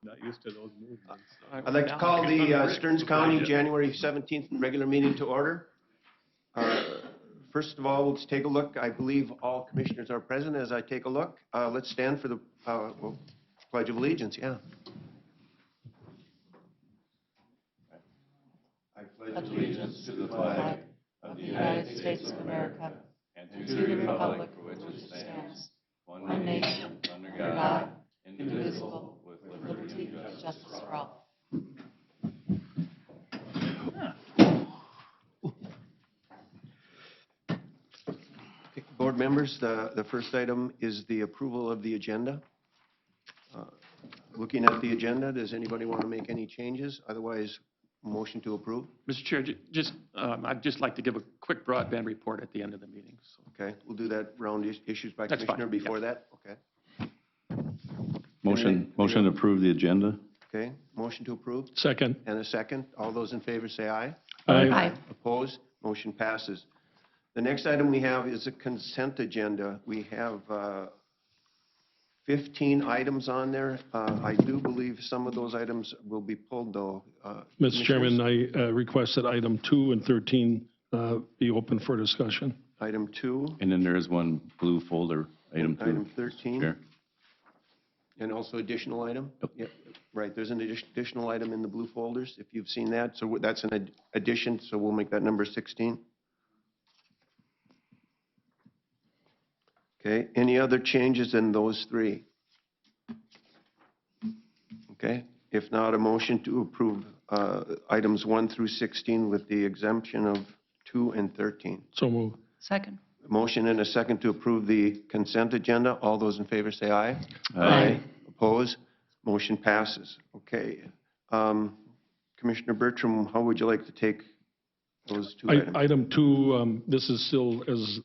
Not used to those movements. I'd like to call the Stearns County January 17th regular meeting to order. First of all, let's take a look. I believe all commissioners are present as I take a look. Let's stand for the Pledge of Allegiance. Yeah. I pledge allegiance to the flag of the United States of America and to the republic for which it stands, one nation, under God, indivisible, with liberty and justice for all. Board members, the first item is the approval of the agenda. Looking at the agenda, does anybody want to make any changes? Otherwise, motion to approve. Mr. Chair, I'd just like to give a quick broadband report at the end of the meeting. So. Okay, we'll do that round issues by That's commissioner fine. before Yeah. that. Okay. Motion to approve the agenda. Okay, motion to approve Second. and a second. All those in favor say aye. Aye. Opposed? Motion passes. The next item we have is a consent agenda. We have 15 items on there. I do believe some of those items will be pulled, though. Mr. Chairman, I request that item 2 and 13 be open for discussion. Item 2, And then there is one blue folder, item 2. item 13, Chair. and also additional item? Yep. Yep. Right, there's an additional item in the blue folders, if you've seen that. So that's an addition, so we'll make that number 16. Okay, any other changes in those three? Okay, if not, a motion to approve items 1 through 16 with the exemption of 2 and 13. So move. Second. Motion and a second to approve the consent agenda. All those in favor say aye. Aye. Oppose? Motion passes. Okay. Commissioner Bertram, how would you like to take those two items? Item 2, this is still, as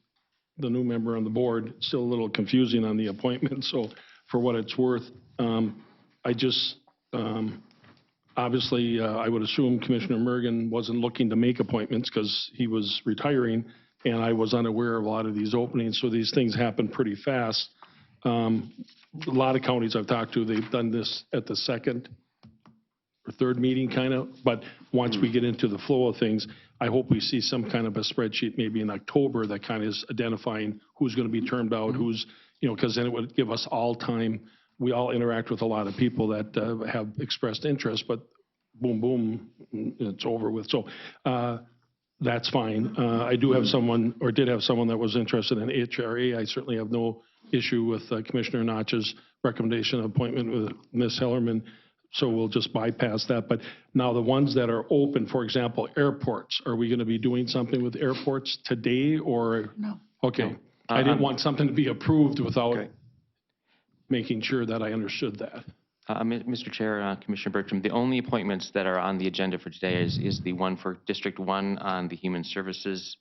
the new member on the board, still a little confusing on the appointment. So for what it's worth, I just, obviously, I would assume Commissioner Mergen wasn't looking to make appointments because he was retiring, and I was unaware of a lot of these openings. So these things happen pretty fast. A lot of counties I've talked to, they've done this at the second or third meeting kind of, but once we get into the flow of things, I hope we see some kind of a spreadsheet maybe in October that kind of is identifying who's going to be termed out, who's, because then it would give us all time. We all interact with a lot of people that have expressed interest, but boom, boom, it's over with. So that's fine. I do have someone, or did have someone that was interested in HRA. I certainly have no issue with Commissioner Notch's recommendation of appointment with Ms. Hellerman. So we'll just bypass that. But now the ones that are open, for example, airports, are we going to be doing something with airports today or? No. Okay. No. I didn't want something to be approved without Okay. making sure that I understood that. Mr. Chair, Commissioner Bertram, the only appointments that are on the agenda for today is the one for District 1 on the Human Services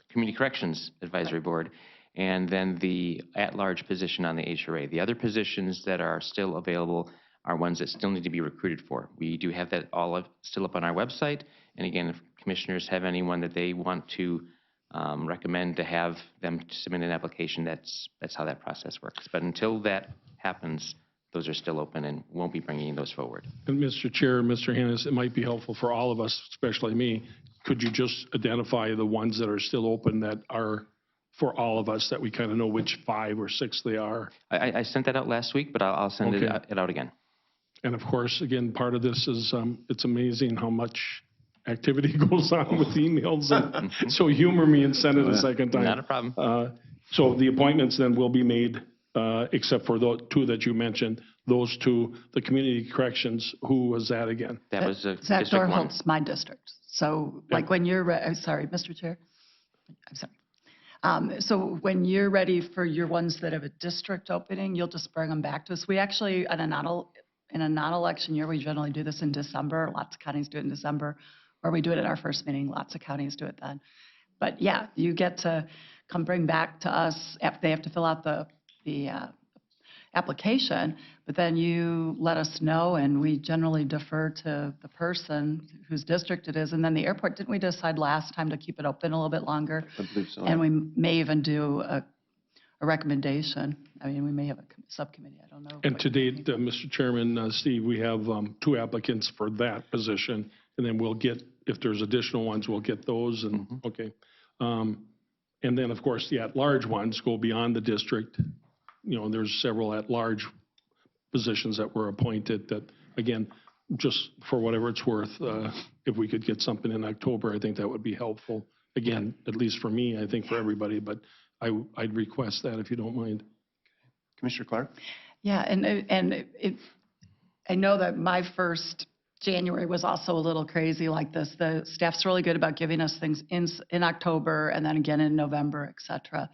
Community Corrections Advisory Board, and then the at-large position on the HRA. The other positions that are still available are ones that still need to be recruited for. We do have that all still up on our website. And again, if commissioners have anyone that they want to recommend to have them submit an application, that's how that process works. But until that happens, those are still open and won't be bringing those forward. And Mr. Chair, Mr. Hannes, it might be helpful for all of us, especially me. Could you just identify the ones that are still open that are for all of us, that we kind of know which 5 or 6 they are? I sent that out last week, but I'll send Okay. it out again. And of course, again, part of this is it's amazing how much activity goes on with emails. And so humor me and send it a second time. Not a problem. So the appointments then will be made, except for the 2 that you mentioned, those 2, the community corrections. Who was that again? That was Zach District 1. Dorholt's my district. So like when you're, I'm sorry, Mr. Chair. I'm sorry. So when you're ready for your ones that have a district opening, you'll just bring them back to us. We actually, in a non-election year, we generally do this in December. Lots of counties do it in December, or we do it at our first meeting. Lots of counties do it then. But yeah, you get to come bring back to us. They have to fill out the application, but then you let us know, and we generally defer to the person whose district it is. And then the airport, didn't we decide last time to keep it open a little bit longer? I believe so. And we may even do a recommendation. I mean, we may have a subcommittee, I don't know. And what to you date, think. Mr. Chairman, Steve, we have 2 applicants for that position, and then we'll get, if there's additional ones, we'll get those, and, okay. And then, of course, the at-large ones go beyond the district. You know, there's several at-large positions that were appointed that, again, just for whatever it's worth, if we could get something in October, I think that would be helpful. Again, at least for me, I think for everybody, but I'd request that if you don't mind. Commissioner Clark? Yeah, I know that my first January was also a little crazy like this. The staff's really good about giving us things in October and then again in November, et cetera.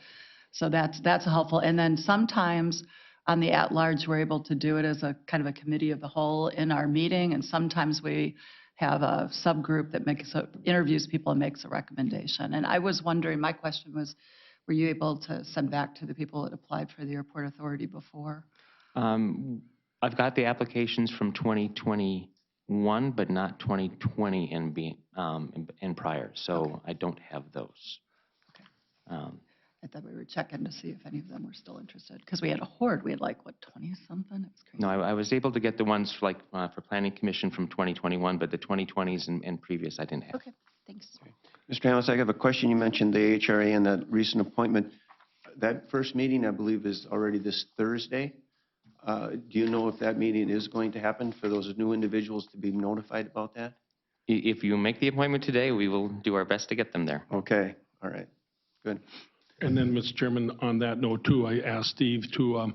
So that's helpful. And then sometimes on the at-large, we're able to do it as a kind of a committee of the whole in our meeting. And sometimes we have a subgroup that interviews people and makes a recommendation. And I was wondering, my question was, were you able to send back to the people that applied for the airport authority before? I've got the applications from 2021, but not 2020 and prior, so I don't have those. I thought we were checking to see if any of them were still interested, because we had a horde. We had like, what, 20-something? It was crazy. No, I was able to get the ones for Planning Commission from 2021, but the 2020s and previous I didn't have. Okay, thanks. Mr. Hamels, I have a question. You mentioned the HRA and that recent appointment. That first meeting, I believe, is already this Thursday. Do you know if that meeting is going to happen for those new individuals to be notified about that? If you make the appointment today, we will do our best to get them there. Okay, all right, good. And then, Mr. Chairman, on that note too, I asked Steve to,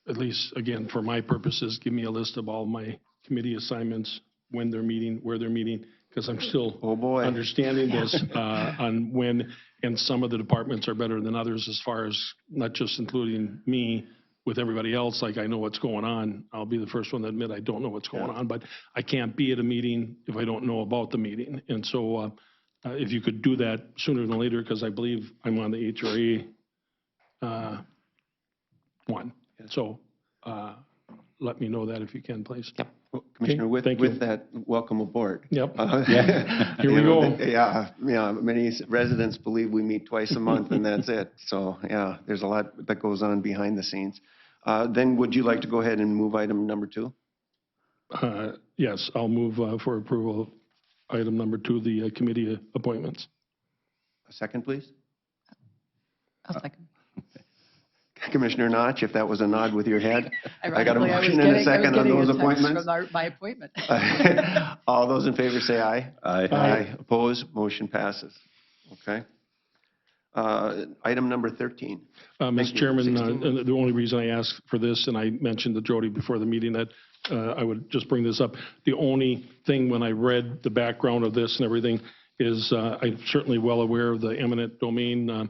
at least, again, for my purposes, give me a list of all my committee assignments, when they're meeting, where they're meeting, because I'm still Oh, boy. understanding this on when, and some of the departments are better than others as far as not just including me with everybody else, like I know what's going on. I'll be the first one to admit I don't know what's going on, but I can't be at a meeting if I don't know about the meeting. And so if you could do that sooner than later, because I believe I'm on the HRA one. So let me know that if you can, please. Yep. Well, Commissioner, with thank you. that, welcome aboard. Yep. Yeah. Here we go. Yeah, many residents believe we meet twice a month and that's it. So, yeah, there's a lot that goes on behind the scenes. Then would you like to go ahead and move item number 2? Yes, I'll move for approval of item number 2, the committee appointments. A second, please. I'll second. Commissioner Notch, if that was a nod with your head. I got a motion and a I second on those was getting a text appointments. from my appointment. All those in favor say aye. Aye. Opposed? Motion passes. Okay. Item number 13. Mr. Thank you. Chairman, 16. the only reason I asked for this, and I mentioned to Jody before the meeting that I would just bring this up, the only thing when I read the background of this and everything is I'm certainly well aware of the eminent domain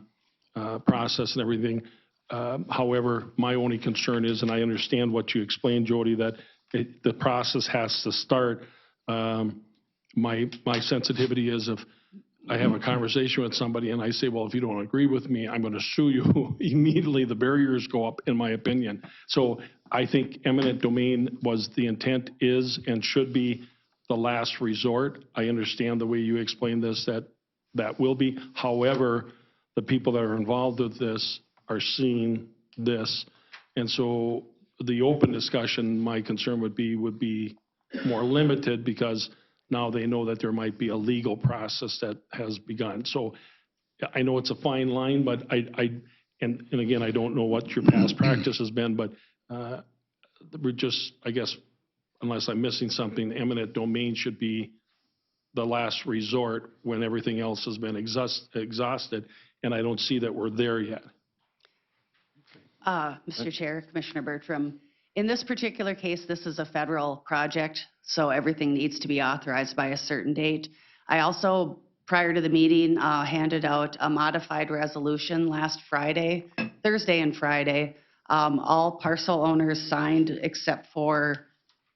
process and everything. However, my only concern is, and I understand what you explained, Jody, that the process has to start. My sensitivity is if I have a conversation with somebody and I say, well, if you don't agree with me, I'm going to sue you, immediately the barriers go up, in my opinion. So I think eminent domain was the intent is and should be the last resort. I understand the way you explained this, that will be. However, the people that are involved with this are seeing this. And so the open discussion, my concern would be more limited because now they know that there might be a legal process that has begun. So I know it's a fine line, but and again, I don't know what your past practice has been, but we're just, I guess, unless I'm missing something, eminent domain should be the last resort when everything else has been exhausted. And I don't see that we're there yet. Mr. Chair, Commissioner Bertram, in this particular case, this is a federal project, so everything needs to be authorized by a certain date. I also, prior to the meeting, handed out a modified resolution last Friday, Thursday and Friday. All parcel owners signed except for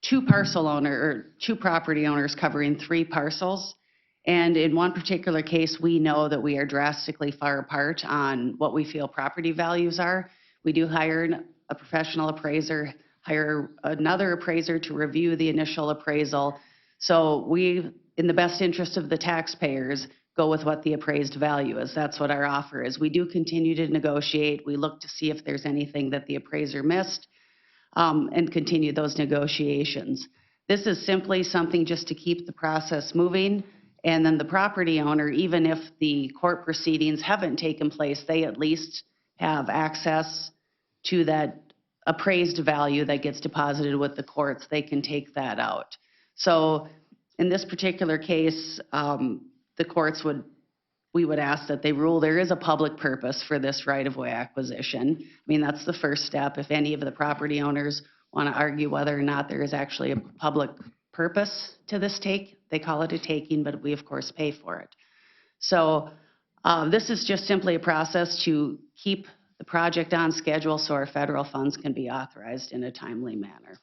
two property owners covering 3 parcels. And in one particular case, we know that we are drastically far apart on what we feel property values are. We do hire a professional appraiser, hire another appraiser to review the initial appraisal. So we, in the best interest of the taxpayers, go with what the appraised value is. That's what our offer is. We do continue to negotiate. We look to see if there's anything that the appraiser missed, and continue those negotiations. This is simply something just to keep the process moving. And then the property owner, even if the court proceedings haven't taken place, they at least have access to that appraised value that gets deposited with the courts. They can take that out. So in this particular case, the courts we would ask that they rule there is a public purpose for this right-of-way acquisition. I mean, that's the first step. If any of the property owners want to argue whether or not there is actually a public purpose to this take, they call it a taking, but we of course pay for it. So this is just simply a process to keep the project on schedule so our federal funds can be authorized in a timely manner.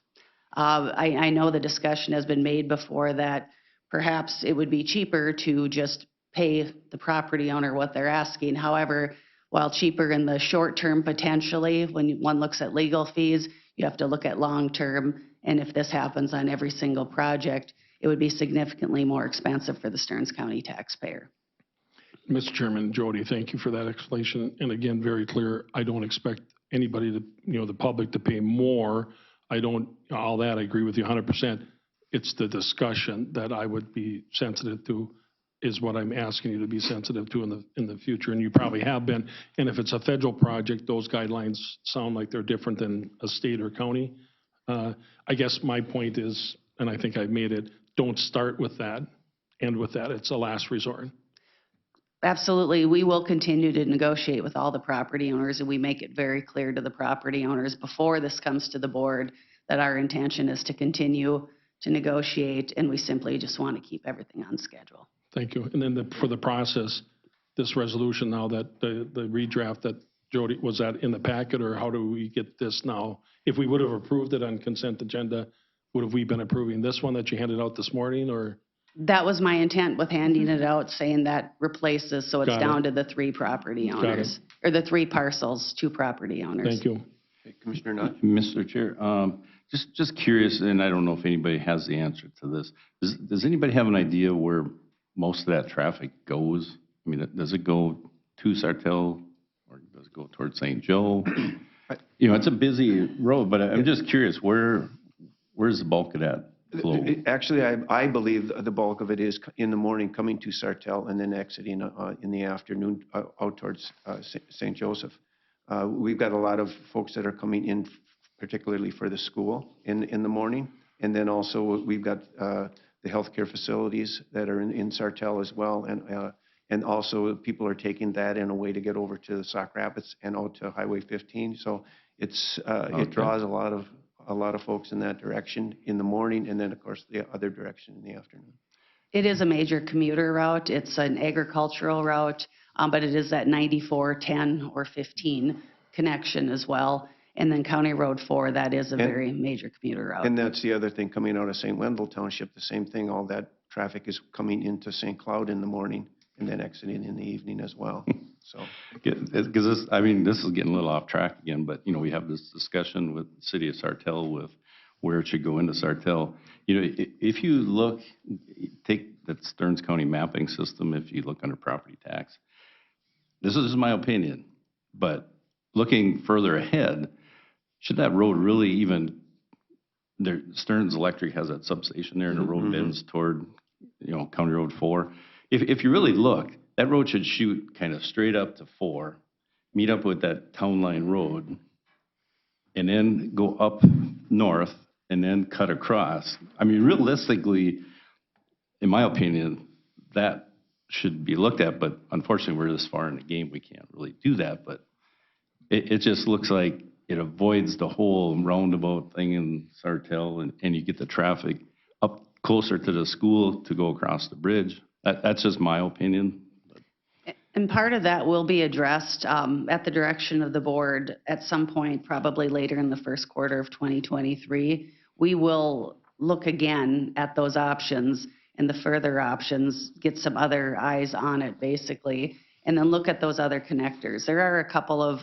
I know the discussion has been made before that perhaps it would be cheaper to just pay the property owner what they're asking. However, while cheaper in the short term potentially, when one looks at legal fees, you have to look at long term. And if this happens on every single project, it would be significantly more expensive for the Stearns County taxpayer. Mr. Chairman, Jody, thank you for that explanation. And again, very clear, I don't expect anybody to, the public to pay more. All that, I agree with you 100%. It's the discussion that I would be sensitive to is what I'm asking you to be sensitive to in the future, and you probably have been. And if it's a federal project, those guidelines sound like they're different than a state or county. I guess my point is, and I think I've made it, don't start with that, end with that. It's a last resort. Absolutely. We will continue to negotiate with all the property owners, and we make it very clear to the property owners before this comes to the board that our intention is to continue to negotiate, and we simply just want to keep everything on schedule. Thank you. And then for the process, this resolution now that the redraft that Jody, was that in the packet, or how do we get this now? If we would have approved it on consent agenda, would have we been approving this one that you handed out this morning, or? That was my intent with handing it out, saying that replaces, so it's Got it. down to the 3 property owners, or the 3 parcels, 2 property owners. Thank you. Okay, Commissioner Knott? Mr. Chair, just curious, and I don't know if anybody has the answer to this. Does anybody have an idea where most of that traffic goes? I mean, does it go to Sartell, or does it go towards St. Joe? It's a busy road, but I'm just curious, where's the bulk of that flow? Actually, I believe the bulk of it is in the morning coming to Sartell and then exiting in the afternoon out towards St. Joseph. We've got a lot of folks that are coming in particularly for the school in the morning. And then also we've got the healthcare facilities that are in Sartell as well. And also people are taking that in a way to get over to Sauk Rapids and out to Highway 15. So it draws a lot of folks in that direction in the morning, and then of course the other direction in the afternoon. It is a major commuter route. It's an agricultural route, but it is that 94, 10, or 15 connection as well. And then County Road 4, that is a very major commuter route. And that's the other thing coming out of St. Wendell Township, the same thing. All that traffic is coming into St. Cloud in the morning and then exiting in the evening as well. So, Because this is getting a little off track again, but, we have this discussion with the city of Sartell with where it should go into Sartell. If you take the Stearns County mapping system, if you look under property tax, this is my opinion, but looking further ahead, should that road really even, Stearns Electric has that substation there and the road bends toward, County Road 4. If you really look, that road should shoot kind of straight up to 4, meet up with that Town Line Road, and then go up north and then cut across. I mean, realistically, in my opinion, that should be looked at, but unfortunately, we're this far in the game, we can't really do that. But it just looks like it avoids the whole roundabout thing in Sartell, and you get the traffic up closer to the school to go across the bridge. That's just my opinion. And part of that will be addressed at the direction of the board at some point, probably later in the first quarter of 2023. We will look again at those options and the further options, get some other eyes on it basically, and then look at those other connectors. There are a couple of,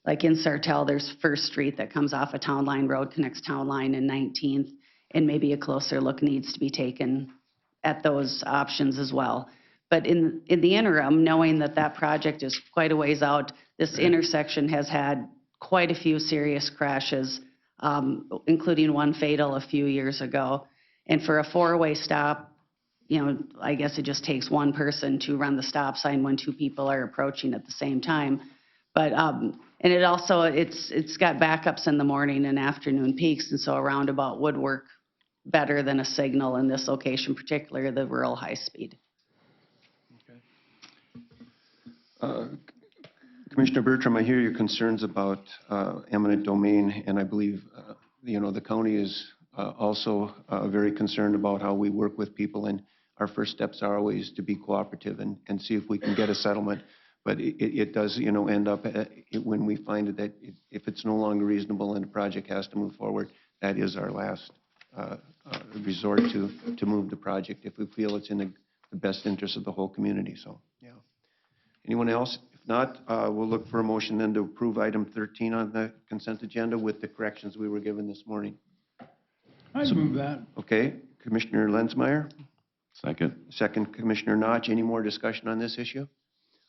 like in Sartell, there's First Street that comes off of Town Line Road, connects Town Line and 19th, and maybe a closer look needs to be taken at those options as well. But in the interim, knowing that that project is quite a ways out, this intersection has had quite a few serious crashes, including one fatal a few years ago. And for a four-way stop, I guess it just takes one person to run the stop sign when two people are approaching at the same time. But, and it also, it's got backups in the morning and afternoon peaks, and so a roundabout would work better than a signal in this location, particularly the rural high speed. Commissioner Bertram, I hear your concerns about eminent domain, and I believe, the county is also very concerned about how we work with people, and our first steps are always to be cooperative and see if we can get a settlement. But it does, end up, when we find that if it's no longer reasonable and the project has to move forward, that is our last resort to move the project if we feel it's in the best interest of the whole community. So, yeah. Anyone else? If not, we'll look for a motion then to approve item 13 on the consent agenda with the corrections we were given this morning. I move that. Okay, Commissioner Lenzmeyer, Second. second Commissioner Notch. Any more discussion on this issue?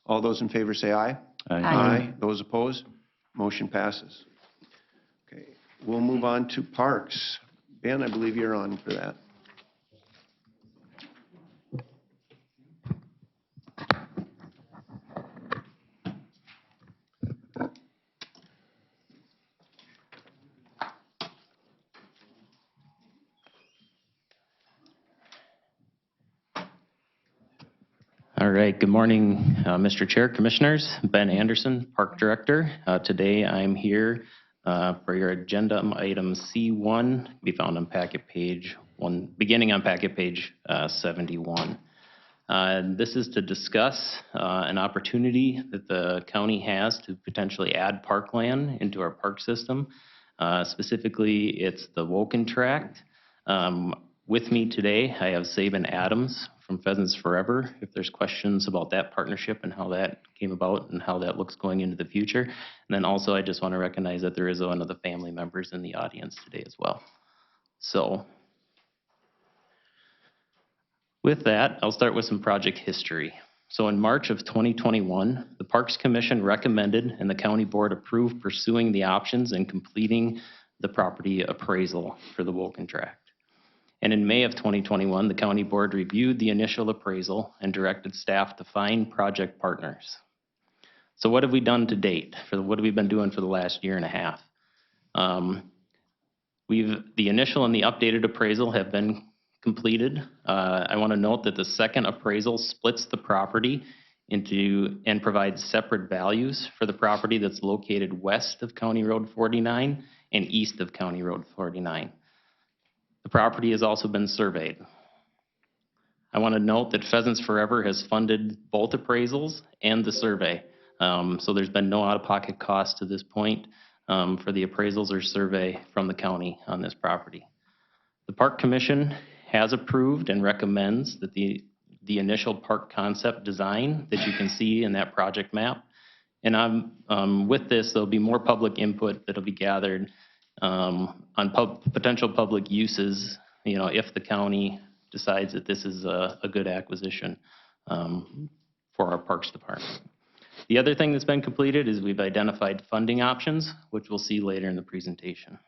All those in favor say aye. Aye. Those opposed? Motion passes. Okay, we'll move on to parks. Ben, I believe you're on for that. All right, good morning, Mr. Chair, Commissioners. Ben Anderson, Park Director. Today I'm here for your agenda item C1, be found on packet page 1, beginning on packet page 71. This is to discuss an opportunity that the county has to potentially add parkland into our park system. Specifically, it's the Woken Tract. With me today, I have Sabin Adams from Pheasants Forever. If there's questions about that partnership and how that came about and how that looks going into the future. And then also, I just want to recognize that there is one of the family members in the audience today as well. So with that, I'll start with some project history. So in March of 2021, the Parks Commission recommended and the County Board approved pursuing the options and completing the property appraisal for the Woken Tract. And in May of 2021, the County Board reviewed the initial appraisal and directed staff to find project partners. So what have we done to date? What have we been doing for the last year and a half? The initial and the updated appraisal have been completed. I want to note that the second appraisal splits the property into and provides separate values for the property that's located west of County Road 49 and east of County Road 49. The property has also been surveyed. I want to note that Pheasants Forever has funded both appraisals and the survey. So there's been no out-of-pocket cost to this point for the appraisals or survey from the county on this property. The Park Commission has approved and recommends that the initial park concept design that you can see in that project map. And with this, there'll be more public input that'll be gathered on potential public uses, if the county decides that this is a good acquisition for our Parks Department. The other thing that's been completed is we've identified funding options, which we'll see later in the presentation.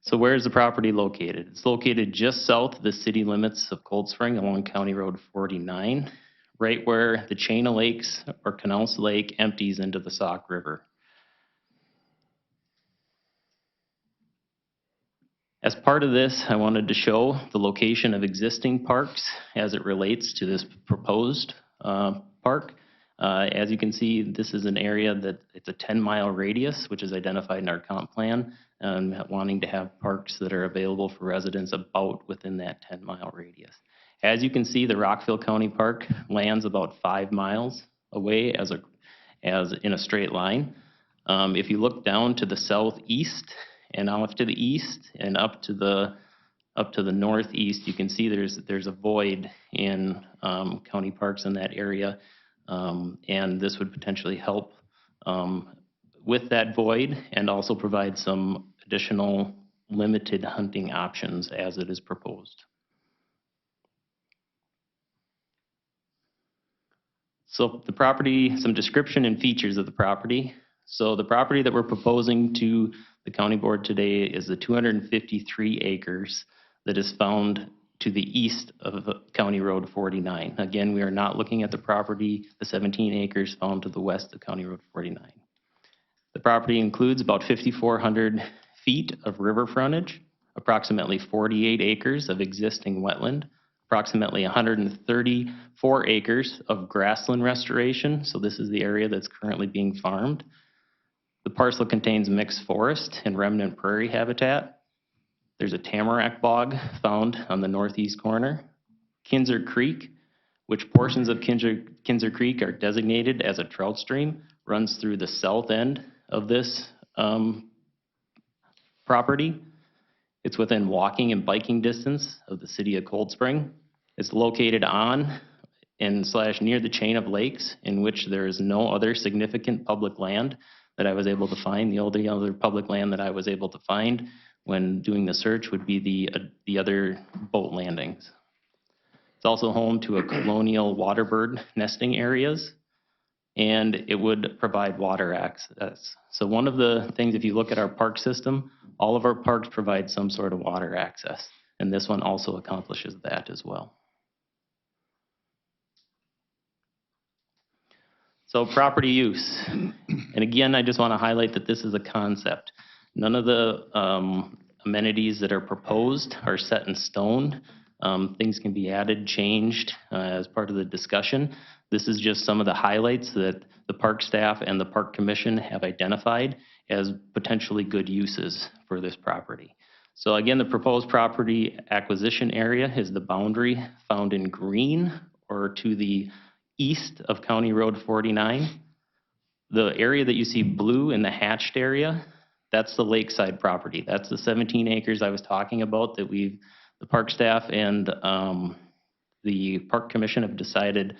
So where is the property located? It's located just south of the city limits of Cold Spring along County Road 49. Right where the chain of lakes or Canals Lake empties into the Sauk River. As part of this, I wanted to show the location of existing parks as it relates to this proposed park. As you can see, this is an area that it's a 10-mile radius, which is identified in our comp plan, and wanting to have parks that are available for residents about within that 10-mile radius. As you can see, the Rockville County Park lands about 5 miles away as in a straight line. If you look down to the southeast and off to the east and up to the northeast, you can see there's a void in county parks in that area, and this would potentially help with that void and also provide some additional limited hunting options as it is proposed. So the property, some description and features of the property. So the property that we're proposing to the county board today is the 253 acres that is found to the east of County Road 49. Again, we are not looking at the property, the 17 acres found to the west of County Road 49. The property includes about 5,400 feet of river frontage, approximately 48 acres of existing wetland, approximately 134 acres of grassland restoration. So this is the area that's currently being farmed. The parcel contains mixed forest and remnant prairie habitat. There's a tamarack bog found on the northeast corner. Kinser Creek, which portions of Kinser Creek are designated as a trout stream, runs through the south end of this property. It's within walking and biking distance of the city of Cold Spring. It's located on and / near the chain of lakes in which there is no other significant public land that I was able to find. The only other public land that I was able to find when doing the search would be the other boat landings. It's also home to a colonial waterbird nesting areas, and it would provide water access. So one of the things, if you look at our park system, all of our parks provide some sort of water access, and this one also accomplishes that as well. So property use. And again, I just want to highlight that this is a concept. None of the amenities that are proposed are set in stone. Things can be added, changed as part of the discussion. This is just some of the highlights that the park staff and the park commission have identified as potentially good uses for this property. So again, the proposed property acquisition area is the boundary found in green or to the east of County Road 49. The area that you see blue in the hatched area, that's the lakeside property. That's the 17 acres I was talking about that the park staff and the park commission have decided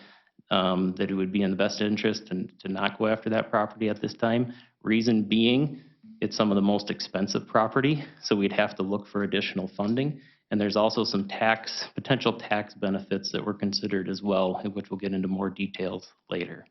that it would be in the best interest to not go after that property at this time. Reason being, it's some of the most expensive property, so we'd have to look for additional funding. And there's also some potential tax benefits that were considered as well, which we'll get into more details later.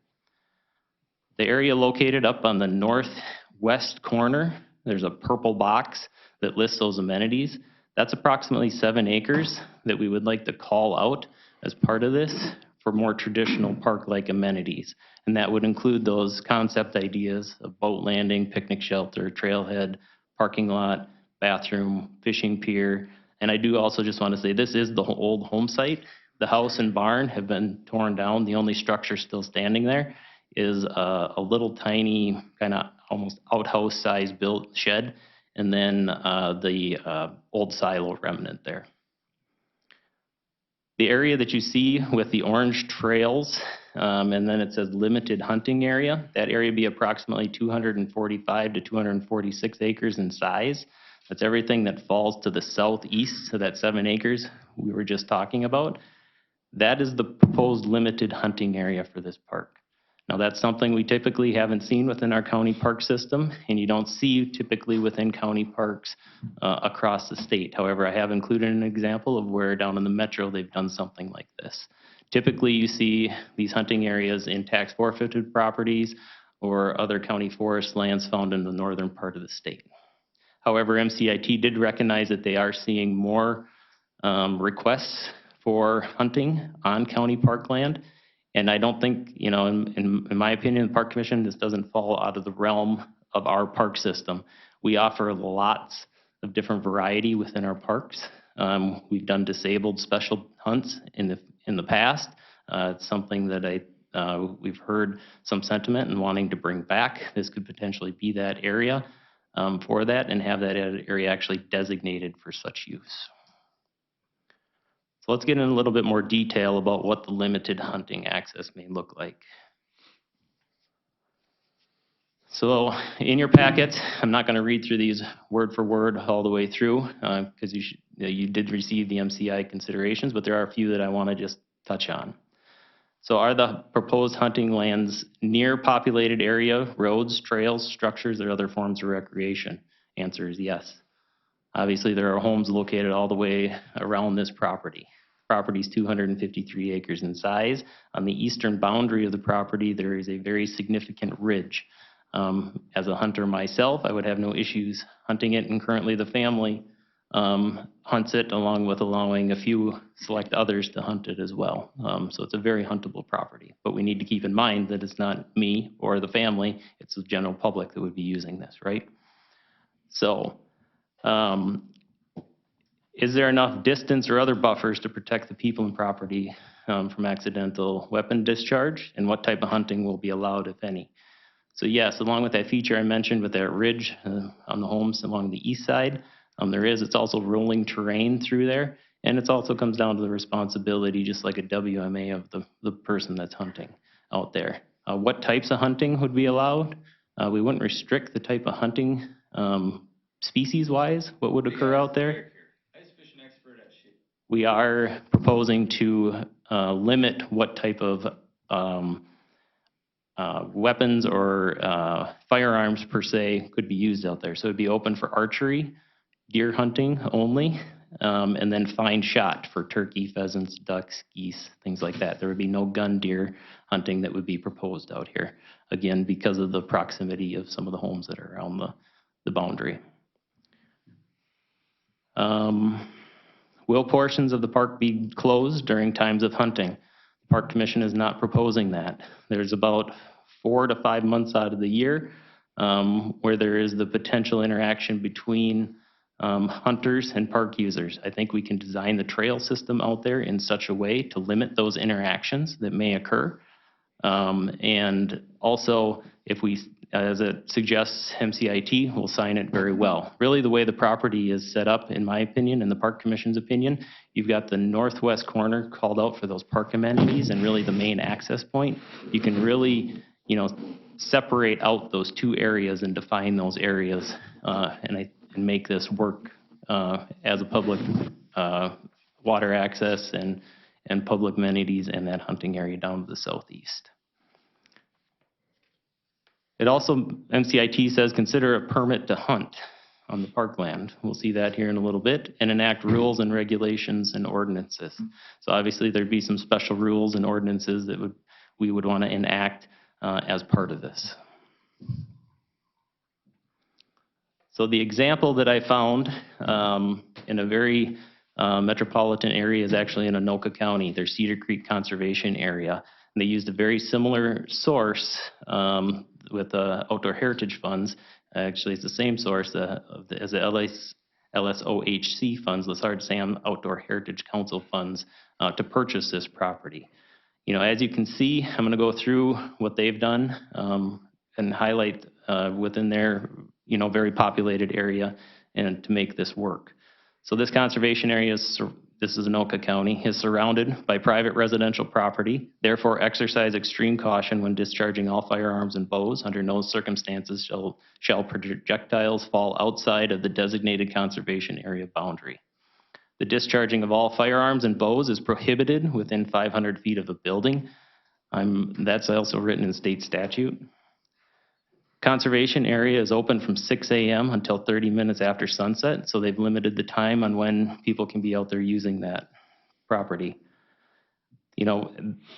The area located up on the northwest corner, there's a purple box that lists those amenities. That's approximately 7 acres that we would like to call out as part of this for more traditional park-like amenities. And that would include those concept ideas of boat landing, picnic shelter, trailhead, parking lot, bathroom, fishing pier. And I do also just want to say this is the old home site. The house and barn have been torn down. The only structure still standing there is a little tiny kind of almost outhouse size built shed, and then the old silo remnant there. The area that you see with the orange trails, and then it says limited hunting area, that area would be approximately 245 to 246 acres in size. That's everything that falls to the southeast to that 7 acres we were just talking about. That is the proposed limited hunting area for this park. Now that's something we typically haven't seen within our county park system, and you don't see typically within county parks across the state. However, I have included an example of where down in the metro they've done something like this. Typically you see these hunting areas in tax forfeited properties or other county forest lands found in the northern part of the state. However, MCIT did recognize that they are seeing more requests for hunting on county park land. And I don't think, you know, in my opinion, the Park Commission, this doesn't fall out of the realm of our park system. We offer lots of different variety within our parks. We've done disabled special hunts in the past. It's something that we've heard some sentiment and wanting to bring back. This could potentially be that area for that and have that area actually designated for such use. So let's get in a little bit more detail about what the limited hunting access may look like. So in your packet, I'm not going to read through these word for word all the way through because you did receive the MCI considerations, but there are a few that I want to just touch on. So are the proposed hunting lands near populated area, roads, trails, structures, or other forms of recreation? Answer is yes. Obviously, there are homes located all the way around this property. Property is 253 acres in size. On the eastern boundary of the property, there is a very significant ridge. As a hunter myself, I would have no issues hunting it, and currently the family hunts it, along with allowing a few select others to hunt it as well. So it's a very huntable property. But we need to keep in mind that it's not me or the family, it's the general public that would be using this, right? So, is there enough distance or other buffers to protect the people and property from accidental weapon discharge? And what type of hunting will be allowed, if any? So yes, along with that feature I mentioned with that ridge on the homes along the east side, it's also rolling terrain through there. And it also comes down to the responsibility, just like a WMA, of the person that's hunting out there. What types of hunting would be allowed? We wouldn't restrict the type of hunting species-wise, what would occur out there. We are proposing to limit what type of weapons or firearms per se could be used out there. So it'd be open for archery, deer hunting only, and then fine shot for turkey, pheasants, ducks, geese, things like that. There would be no gun deer hunting that would be proposed out here, again, because of the proximity of some of the homes that are around the boundary. Will portions of the park be closed during times of hunting? The Park Commission is not proposing that. There's about 4 to 5 months out of the year where there is the potential interaction between hunters and park users. I think we can design the trail system out there in such a way to limit those interactions that may occur. And also, if we, as it suggests, MCIT will sign it very well. Really, the way the property is set up, in my opinion, and the Park Commission's opinion, you've got the northwest corner called out for those park amenities and really the main access point. You can really, separate out those two areas and define those areas and make this work as a public water access and public amenities and that hunting area down to the southeast. It also, MCIT says, consider a permit to hunt on the parkland. We'll see that here in a little bit, and enact rules and regulations and ordinances. So obviously there'd be some special rules and ordinances that we would want to enact as part of this. So the example that I found in a very metropolitan area is actually in Anoka County, their Cedar Creek Conservation Area. And they used a very similar source with outdoor heritage funds. Actually, it's the same source as the LSOHC funds, Lessard Sam Outdoor Heritage Council funds, to purchase this property. As you can see, I'm going to go through what they've done and highlight within their very populated area and to make this work. So this conservation area, this is Anoka County, is surrounded by private residential property. Therefore, exercise extreme caution when discharging all firearms and bows. Under no circumstances shall projectiles fall outside of the designated conservation area boundary. The discharging of all firearms and bows is prohibited within 500 feet of a building. That's also written in state statute. Conservation area is open from 6 a.m. until 30 minutes after sunset, so they've limited the time on when people can be out there using that property.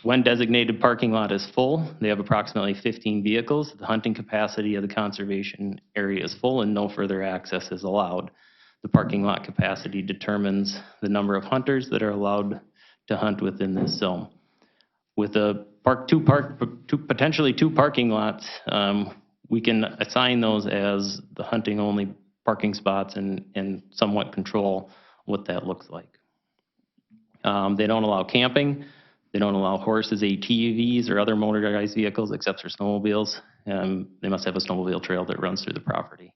When designated parking lot is full, they have approximately 15 vehicles. The hunting capacity of the conservation area is full and no further access is allowed. The parking lot capacity determines the number of hunters that are allowed to hunt within this zone. With potentially two parking lots, we can assign those as the hunting only parking spots and somewhat control what that looks like. They don't allow camping. They don't allow horses, ATVs, or other motorized vehicles except for snowmobiles. They must have a snowmobile trail that runs through the property.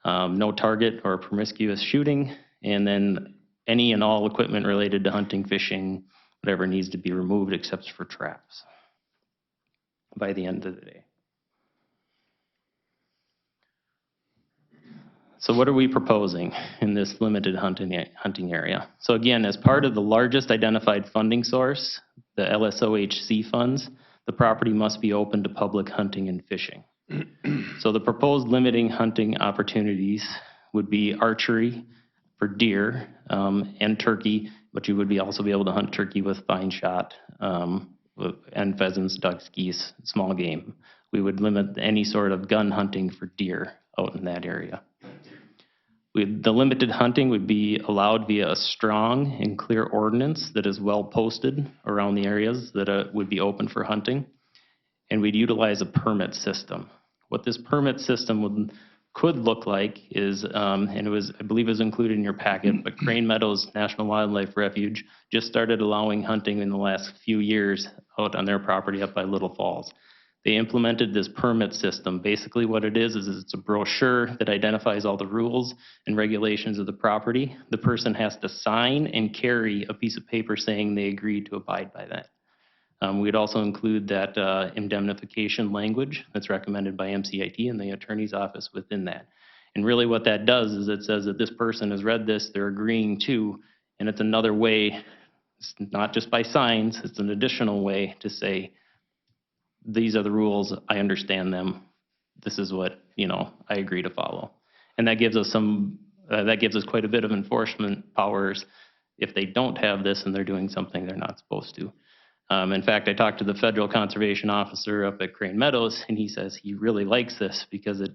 No target or promiscuous shooting, and then any and all equipment related to hunting, fishing, whatever needs to be removed except for traps by the end of the day. So what are we proposing in this limited hunting area? So again, as part of the largest identified funding source, the LSOHC funds, the property must be open to public hunting and fishing. So the proposed limiting hunting opportunities would be archery, for deer and turkey, but you would also be able to hunt turkey with fine shot and pheasants, ducks, geese, small game. We would limit any sort of gun hunting for deer out in that area. The limited hunting would be allowed via a strong and clear ordinance that is well posted around the areas that would be open for hunting. And we'd utilize a permit system. What this permit system could look like is, and I believe it was included in your packet, but Crane Meadows National Wildlife Refuge just started allowing hunting in the last few years out on their property up by Little Falls. They implemented this permit system. Basically what it is it's a brochure that identifies all the rules and regulations of the property. The person has to sign and carry a piece of paper saying they agreed to abide by that. We'd also include that indemnification language that's recommended by MCIT and the attorney's office within that. And really what that does is it says that this person has read this, they're agreeing to, and it's another way, it's not just by signs, it's an additional way to say, these are the rules, I understand them, this is what, I agree to follow. And that gives us quite a bit of enforcement powers if they don't have this and they're doing something they're not supposed to. In fact, I talked to the federal conservation officer up at Crane Meadows, and he says he really likes this because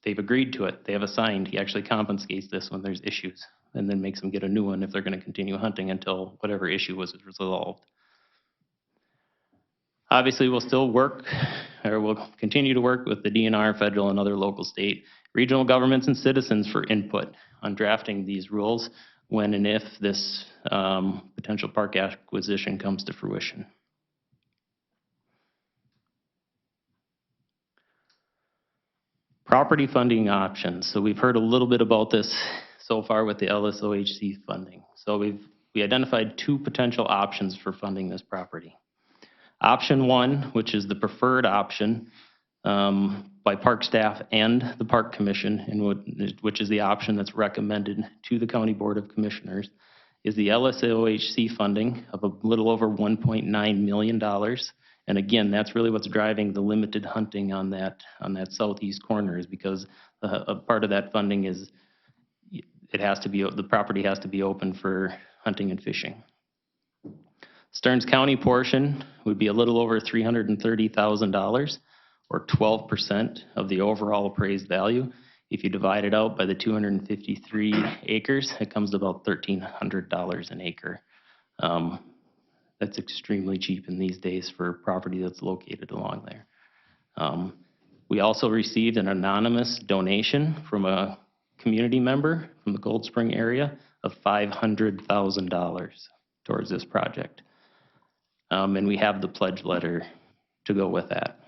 they've agreed to it. They have assigned. He actually confiscates this when there's issues and then makes them get a new one if they're going to continue hunting until whatever issue was resolved. Obviously, we'll continue to work with the DNR, federal, and other local, state, regional governments and citizens for input on drafting these rules when and if this potential park acquisition comes to fruition. Property funding options. So we've heard a little bit about this so far with the LSOHC funding. So we identified two potential options for funding this property. Option one, which is the preferred option by park staff and the Park Commission, and which is the option that's recommended to the County Board of Commissioners, is the LSOHC funding of a little over $1.9 million. And again, that's really what's driving the limited hunting on that southeast corner, is because a part of that funding is the property has to be open for hunting and fishing. Stearns County portion would be a little over $330,000, or 12% of the overall appraised value. If you divide it out by the 253 acres, it comes to about $1,300 an acre. That's extremely cheap in these days for property that's located along there. We also received an anonymous donation from a community member from the Gold Spring area of $500,000 towards this project. And we have the pledge letter to go with that.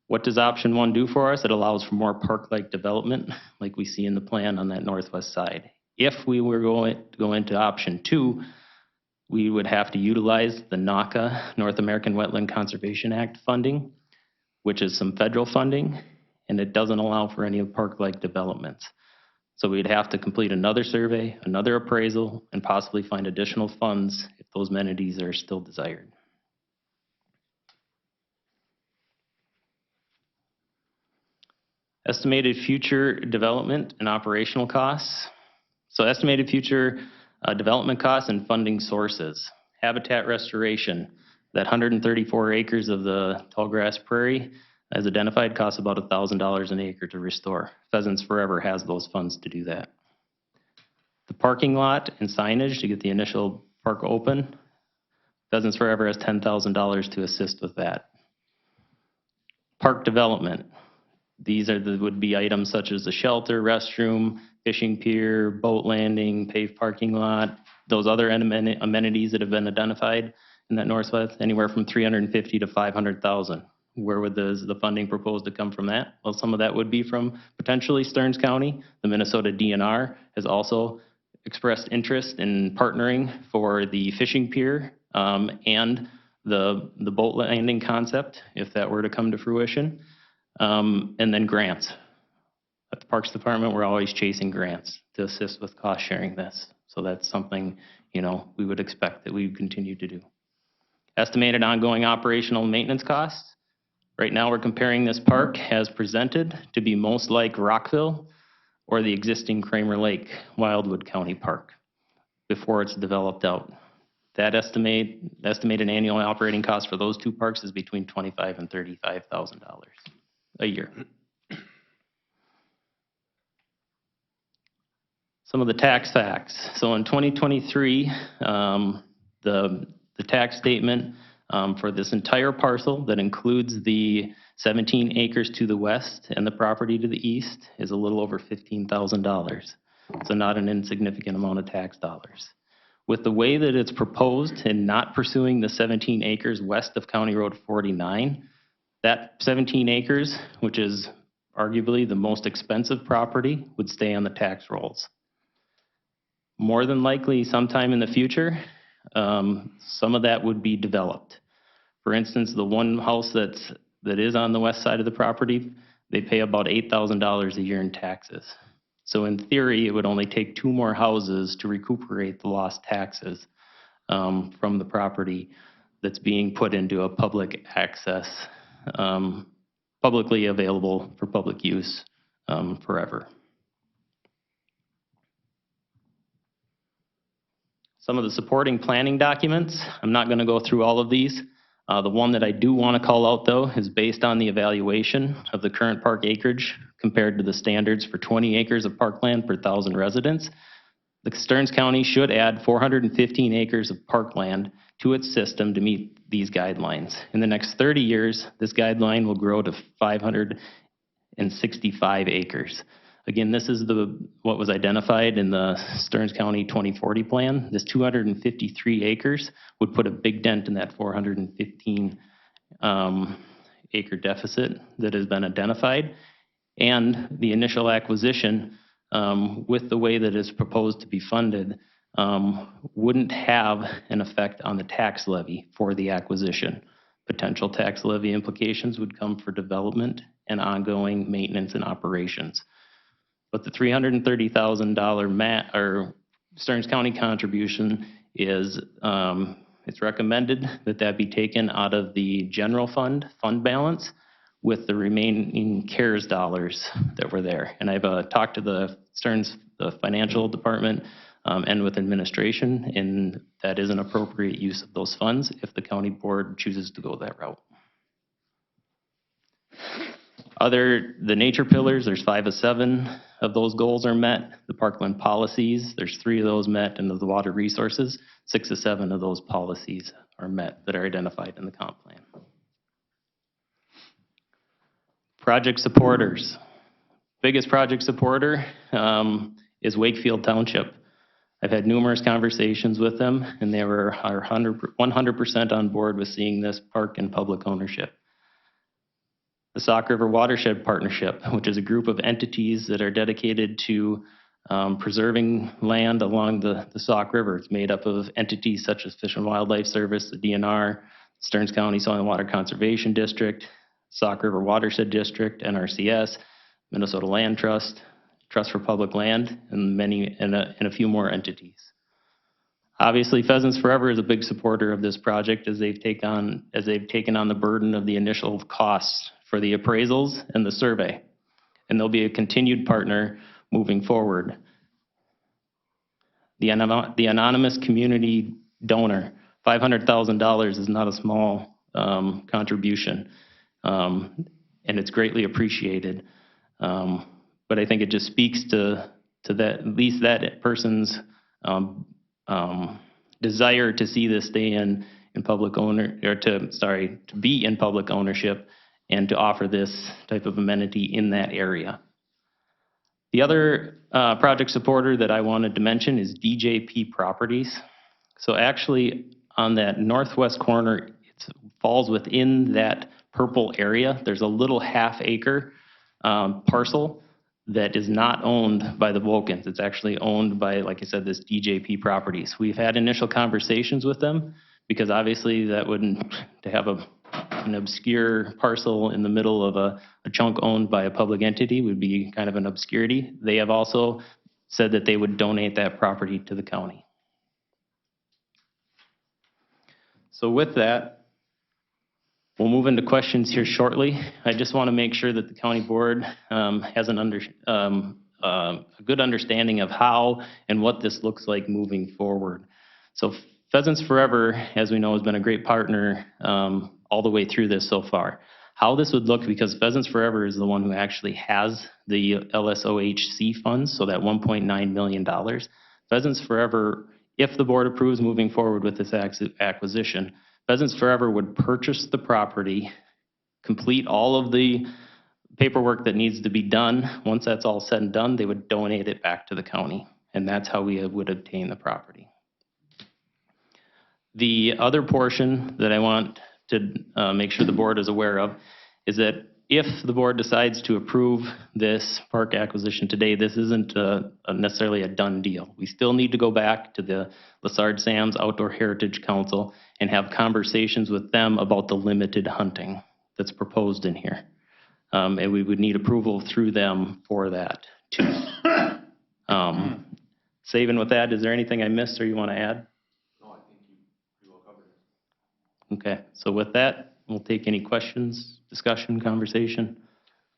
What does option one do for us? It allows for more park-like development like we see in the plan on that northwest side. If we were going to go into option two, we would have to utilize the NACA, North American Wetland Conservation Act funding, which is some federal funding, and it doesn't allow for any park-like developments. So we'd have to complete another survey, another appraisal, and possibly find additional funds if those amenities are still desired. Estimated future development and operational costs. So estimated future development costs and funding sources. Habitat restoration, that 134 acres of the tallgrass prairie as identified costs about $1,000 an acre to restore. Pheasants Forever has those funds to do that. The parking lot and signage to get the initial park open, Pheasants Forever has $10,000 to assist with that. Park development. These would be items such as the shelter, restroom, fishing pier, boat landing, paved parking lot, those other amenities that have been identified in that northwest, anywhere from $350,000 to $500,000. Where would the funding proposed to come from that? Well, some of that would be from potentially Stearns County. The Minnesota DNR has also expressed interest in partnering for the fishing pier and the boat landing concept, if that were to come to fruition. And then grants. At the Parks Department, we're always chasing grants to assist with cost sharing this. So that's something, we would expect that we would continue to do. Estimated ongoing operational maintenance costs. Right now, we're comparing this park as presented to be most like Rockville, or the existing Kramer Lake Wildwood County Park before it's developed out. That estimated annual operating cost for those two parks is between $25,000 and $35,000 a year. Some of the tax facts. So in 2023, the tax statement for this entire parcel that includes the 17 acres to the west and the property to the east is a little over $15,000. So not an insignificant amount of tax dollars. With the way that it's proposed and not pursuing the 17 acres west of County Road 49, that 17 acres, which is arguably the most expensive property, would stay on the tax rolls. More than likely, sometime in the future, some of that would be developed. For instance, the one house that is on the west side of the property, they pay about $8,000 a year in taxes. So in theory, it would only take 2 more houses to recuperate the lost taxes from the property that's being put into a public access, publicly available for public use forever. Some of the supporting planning documents, I'm not going to go through all of these. The one that I do want to call out, though, is based on the evaluation of the current park acreage compared to the standards for 20 acres of parkland per 1,000 residents. The Stearns County should add 415 acres of parkland to its system to meet these guidelines. In the next 30 years, this guideline will grow to 565 acres. Again, this is what was identified in the Stearns County 2040 plan. This 253 acres would put a big dent in that 415 acre deficit that has been identified. And the initial acquisition, with the way that it's proposed to be funded, wouldn't have an effect on the tax levy for the acquisition. Potential tax levy implications would come for development and ongoing maintenance and operations. But the $330,000 Stearns County contribution is, it's recommended that that be taken out of the general fund balance with the remaining CARES dollars that were there. And I've talked to the financial department and with administration, and that is an appropriate use of those funds if the county board chooses to go that route. The nature pillars, there's 5 of 7 of those goals are met. The parkland policies, there's 3 of those met, and of the water resources, 6 of 7 of those policies are met that are identified in the comp plan. Project supporters. Biggest project supporter is Wakefield Township. I've had numerous conversations with them, and they are 100% on board with seeing this park in public ownership. The Sauk River Watershed Partnership, which is a group of entities that are dedicated to preserving land along the Sauk River. It's made up of entities such as Fish and Wildlife Service, the DNR, Stearns County Soil and Water Conservation District, Sauk River Watershed District, NRCS, Minnesota Land Trust, Trust for Public Land, and a few more entities. Obviously, Pheasants Forever is a big supporter of this project as they've taken on the burden of the initial costs for the appraisals and the survey. And they'll be a continued partner moving forward. The anonymous community donor, $500,000 is not a small contribution, and it's greatly appreciated. But I think it just speaks to that, at least that person's desire to see this stay in public owner, or to be in public ownership and to offer this type of amenity in that area. The other project supporter that I wanted to mention is DJP Properties. So actually on that northwest corner, it falls within that purple area. There's a little half-acre parcel that is not owned by the Volkens. It's actually owned by, like I said, this DJP Properties. We've had initial conversations with them because obviously that wouldn't, to have an obscure parcel in the middle of a chunk owned by a public entity would be kind of an obscurity. They have also said that they would donate that property to the county. So with that, we'll move into questions here shortly. I just want to make sure that the county board has a good understanding of how and what this looks like moving forward. So Pheasants Forever, as we know, has been a great partner all the way through this so far. How this would look, because Pheasants Forever is the one who actually has the LSOHC funds, so that $1.9 million. Pheasants Forever, if the board approves moving forward with this acquisition, Pheasants Forever would purchase the property, complete all of the paperwork that needs to be done. Once that's all said and done, they would donate it back to the county, and that's how we would obtain the property. The other portion that I want to make sure the board is aware of is that if the board decides to approve this park acquisition today, this isn't necessarily a done deal. We still need to go back to the Lessard Sam's Outdoor Heritage Council and have conversations with them about the limited hunting that's proposed in here. And we would need approval through them for that too. Saving with that, is there anything I missed or you want to add? Okay, so with that, we'll take any questions, discussion, conversation.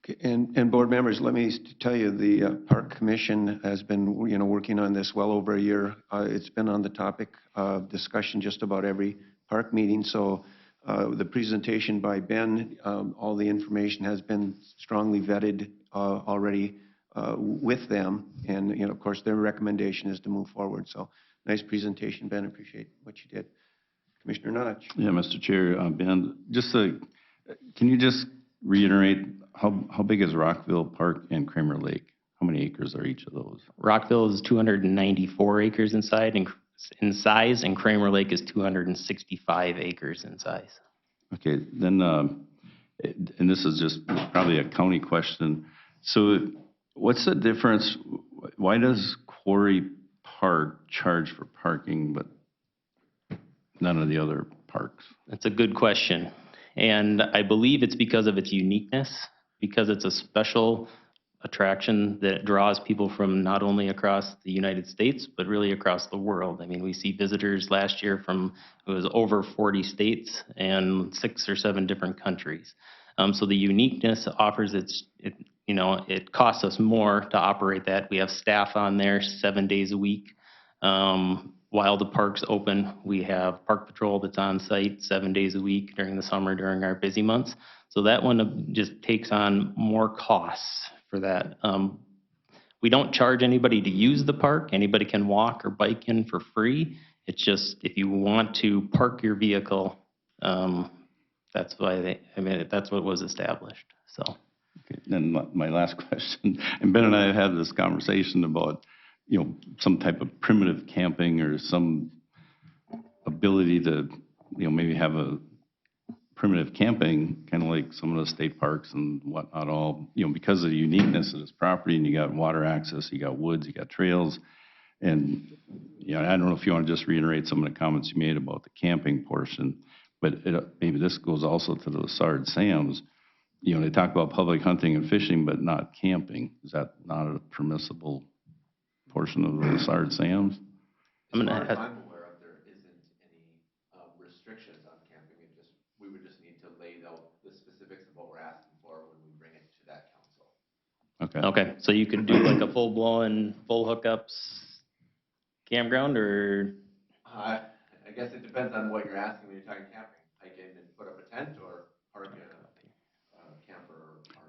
Okay, and board members, let me tell you, the Park Commission has been, working on this well over a year. It's been on the topic of discussion just about every park meeting. So the presentation by Ben, all the information has been strongly vetted already with them. And, of course, their recommendation is to move forward. So nice presentation, Ben. Appreciate what you did. Commissioner Notch. Yeah, Mr. Chair, Ben, can you just reiterate how big is Rockville Park and Kramer Lake? How many acres are each of those? Rockville is 294 acres in size, and Kramer Lake is 265 acres in size. Okay, then, and this is just probably a county question. So what's the difference? Why does Quarry Park charge for parking, but none of the other parks? That's a good question. And I believe it's because of its uniqueness, because it's a special attraction that draws people from not only across the United States, but really across the world. I mean, we see visitors last year from, it was over 40 states and 6 or 7 different countries. So the uniqueness offers it costs us more to operate that. We have staff on there 7 days a week. While the park's open, we have Park Patrol that's on site 7 days a week during the summer, during our busy months. So that one just takes on more costs for that. We don't charge anybody to use the park. Anybody can walk or bike in for free. It's just if you want to park your vehicle, that's why that's what was established. So. Okay, then my last question, and Ben and I have had this conversation about some type of primitive camping or some ability to, maybe have a primitive camping, kind of like some of the state parks and whatnot, all, because of the uniqueness of this property, and you got water access, you got woods, you got trails. And, I don't know if you want to just reiterate some of the comments you made about the camping portion, but maybe this goes also to the Lessard Sam's. They talk about public hunting and fishing, but not camping. Is that not a permissible portion of the Lessard Sam's? I'm gonna As far as I'm aware of, there isn't any restrictions on camping. We would just need to lay out the specifics of what we're asking for when we bring it to that council. Okay. Okay, so you could do like a full-blown, full hookups campground, or? I guess it depends on what you're asking when you're talking camping. Hike in and put up a tent, or park in a camper?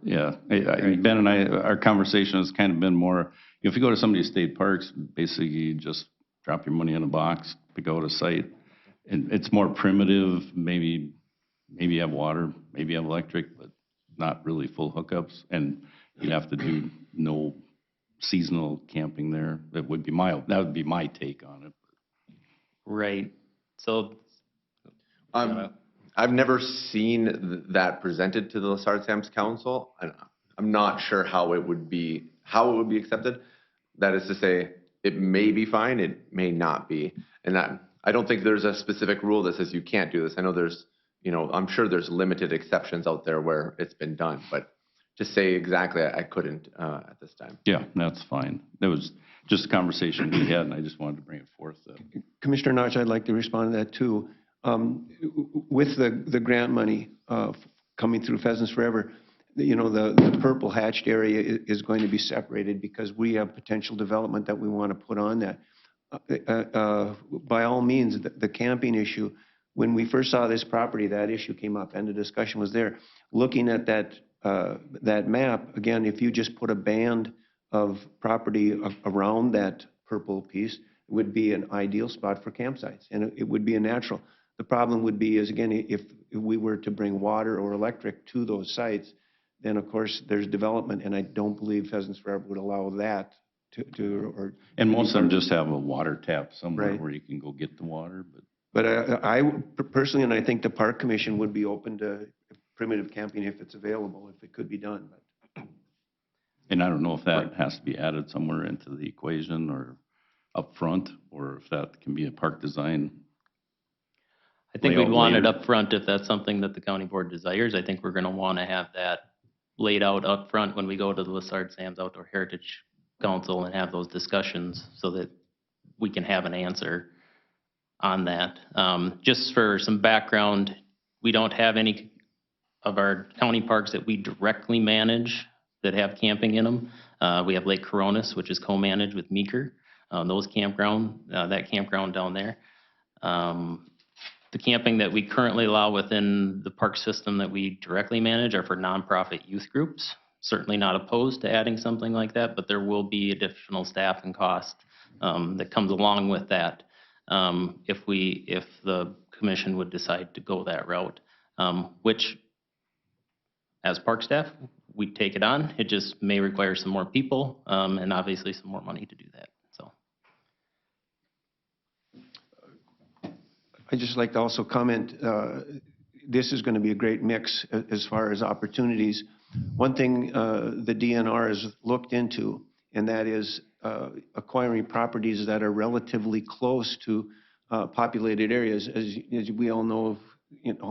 Yeah, Ben and I, our conversation has kind of been more, if you go to some of these state parks, basically you just drop your money in a box to go to site. And it's more primitive, maybe you have water, maybe you have electric, but not really full hookups. And you'd have to do no seasonal camping there. That would be my take on it. Right, so. I've never seen that presented to the Lessard Sam's Council, and I'm not sure how it would be accepted. That is to say, it may be fine, it may not be. And I don't think there's a specific rule that says you can't do this. I know there's, I'm sure there's limited exceptions out there where it's been done, but to say exactly, I couldn't at this time. Yeah, that's fine. That was just a conversation we had, and I just wanted to bring it forth. Commissioner Notch, I'd like to respond to that too. With the grant money coming through Pheasants Forever, the purple hatched area is going to be separated because we have potential development that we want to put on that. By all means, the camping issue, when we first saw this property, that issue came up and the discussion was there. Looking at that map, again, if you just put a band of property around that purple piece, it would be an ideal spot for campsites, and it would be a natural. The problem would be is, again, if we were to bring water or electric to those sites, then of course there's development, and I don't believe Pheasants Forever would allow that or. And most of them just have a water tap somewhere Right. where you can go get the water, but. But I personally, and I think the Park Commission would be open to primitive camping if it's available, if it could be done. And I don't know if that has to be added somewhere into the equation or up front, or if that can be a park design. I think Layout we'd want it later. up front if that's something that the county board desires. I think we're going to want to have that laid out up front when we go to the Lessard Sam's Outdoor Heritage Council and have those discussions so that we can have an answer on that. Just for some background, we don't have any of our county parks that we directly manage that have camping in them. We have Lake Coronis, which is co-managed with Meeker, that campground down there. The camping that we currently allow within the park system that we directly manage are for nonprofit youth groups. Certainly not opposed to adding something like that, but there will be additional staff and cost that comes along with that if the commission would decide to go that route, which as park staff, we take it on. It just may require some more people and obviously some more money to do that. So. I'd just like to also comment, this is going to be a great mix as far as opportunities. One thing the DNR has looked into, and that is acquiring properties that are relatively close to populated areas. As we all know,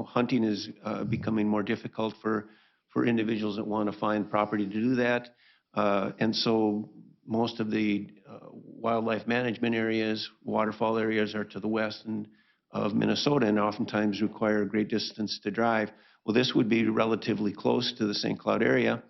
hunting is becoming more difficult for individuals that want to find property to do that. And so most of the wildlife management areas, waterfall areas are to the west of Minnesota and oftentimes require a great distance to drive. Well, this would be relatively close to the St. Cloud area.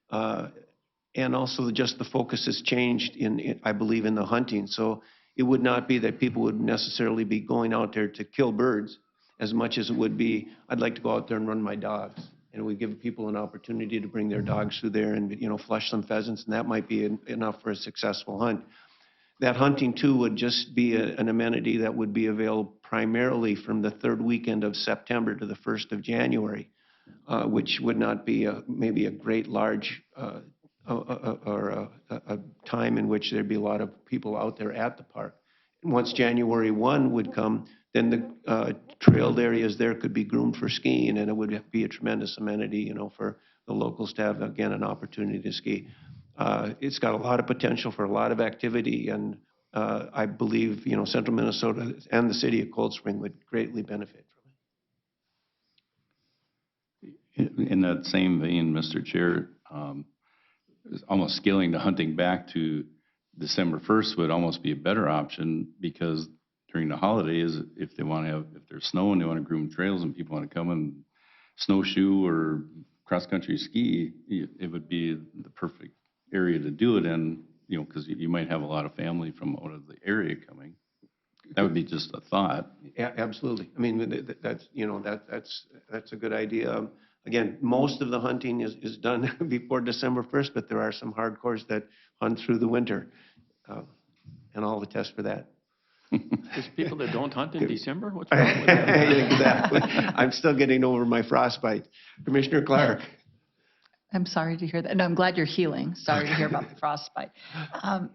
And also just the focus has changed I believe, in the hunting. So it would not be that people would necessarily be going out there to kill birds as much as it would be, I'd like to go out there and run my dogs. And it would give people an opportunity to bring their dogs through there and, flush some pheasants, and that might be enough for a successful hunt. That hunting, too, would just be an amenity that would be available primarily from the third weekend of September to the 1st of January, which would not be maybe a great large or a time in which there'd be a lot of people out there at the park. And once January 1 would come, then the trailed areas there could be groomed for skiing, and it would be a tremendous amenity, for the local staff, again, an opportunity to ski. It's got a lot of potential for a lot of activity, and I believe, central Minnesota and the city of Cold Spring would greatly benefit from it. In that same vein, Mr. Chair, almost scaling the hunting back to December 1st would almost be a better option, because during the holidays, if there's snow and they want to groom trails and people want to come and snowshoe or cross-country ski, it would be the perfect area to do it in, because you might have a lot of family from out of the area coming. That would be just a thought. Yeah, absolutely. I mean, that's a good idea. Again, most of the hunting is done before December 1st, but there are some hardcores that hunt through the winter, and all the tests for that. There's people that don't hunt in December? What's wrong with that? Exactly. I'm still getting over my frostbite. Commissioner Clark. I'm sorry to hear that. No, I'm glad you're healing. Sorry to hear about the frostbite.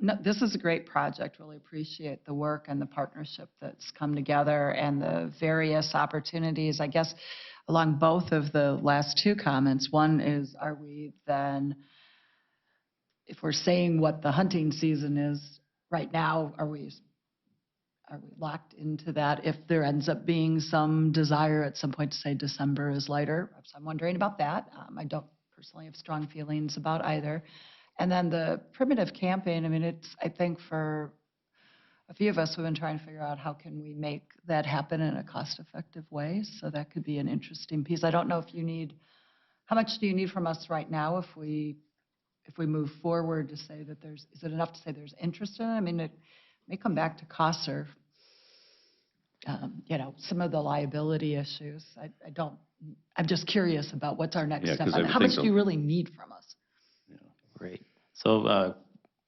No, this is a great project. Really appreciate the work and the partnership that's come together and the various opportunities, I guess, along both of the last two comments. One is, are we then, if we're saying what the hunting season is right now, are we locked into that? If there ends up being some desire at some point to say December is lighter, so I'm wondering about that. I don't personally have strong feelings about either. And then the primitive camping, I mean, I think for a few of us, we've been trying to figure out how can we make that happen in a cost-effective way. So that could be an interesting piece. I don't know if you need How much do you need from us right now if we move forward to say that is it enough to say there's interest in it? I mean, it may come back to costs or, some of the liability issues. I'm just curious about what's our next Yeah, step. 'cause I would How much think do you really need from us? Great. So,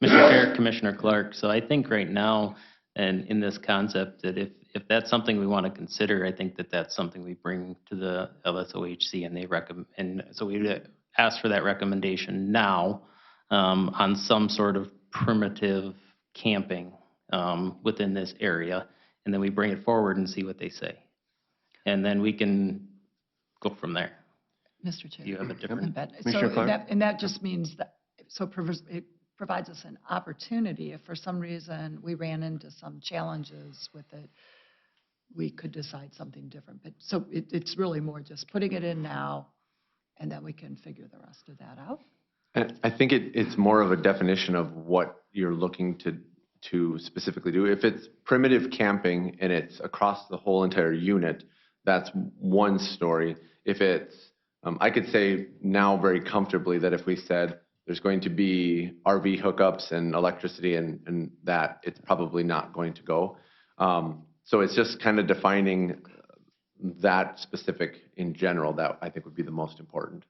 Mr. Chair, Commissioner Clark, so I think right now, and in this concept, that if that's something we want to consider, I think that that's something we bring to the LSOHC and they recommend, and so we would ask for that recommendation now on some sort of primitive camping within this area, and then we bring it forward and see what they say. And then we can go from there. Mr. Chair. Do you have a different? Commissioner Clark? And that just means that, it provides us an opportunity if for some reason we ran into some challenges with it, we could decide something different. But so it's really more just putting it in now, and then we can figure the rest of that out. And I think it's more of a definition of what you're looking to specifically do. If it's primitive camping and it's across the whole entire unit, that's one story. If it's, I could say now very comfortably that if we said there's going to be RV hookups and electricity and that, it's probably not going to go. So it's just kind of defining that specific in general that I think would be the most important.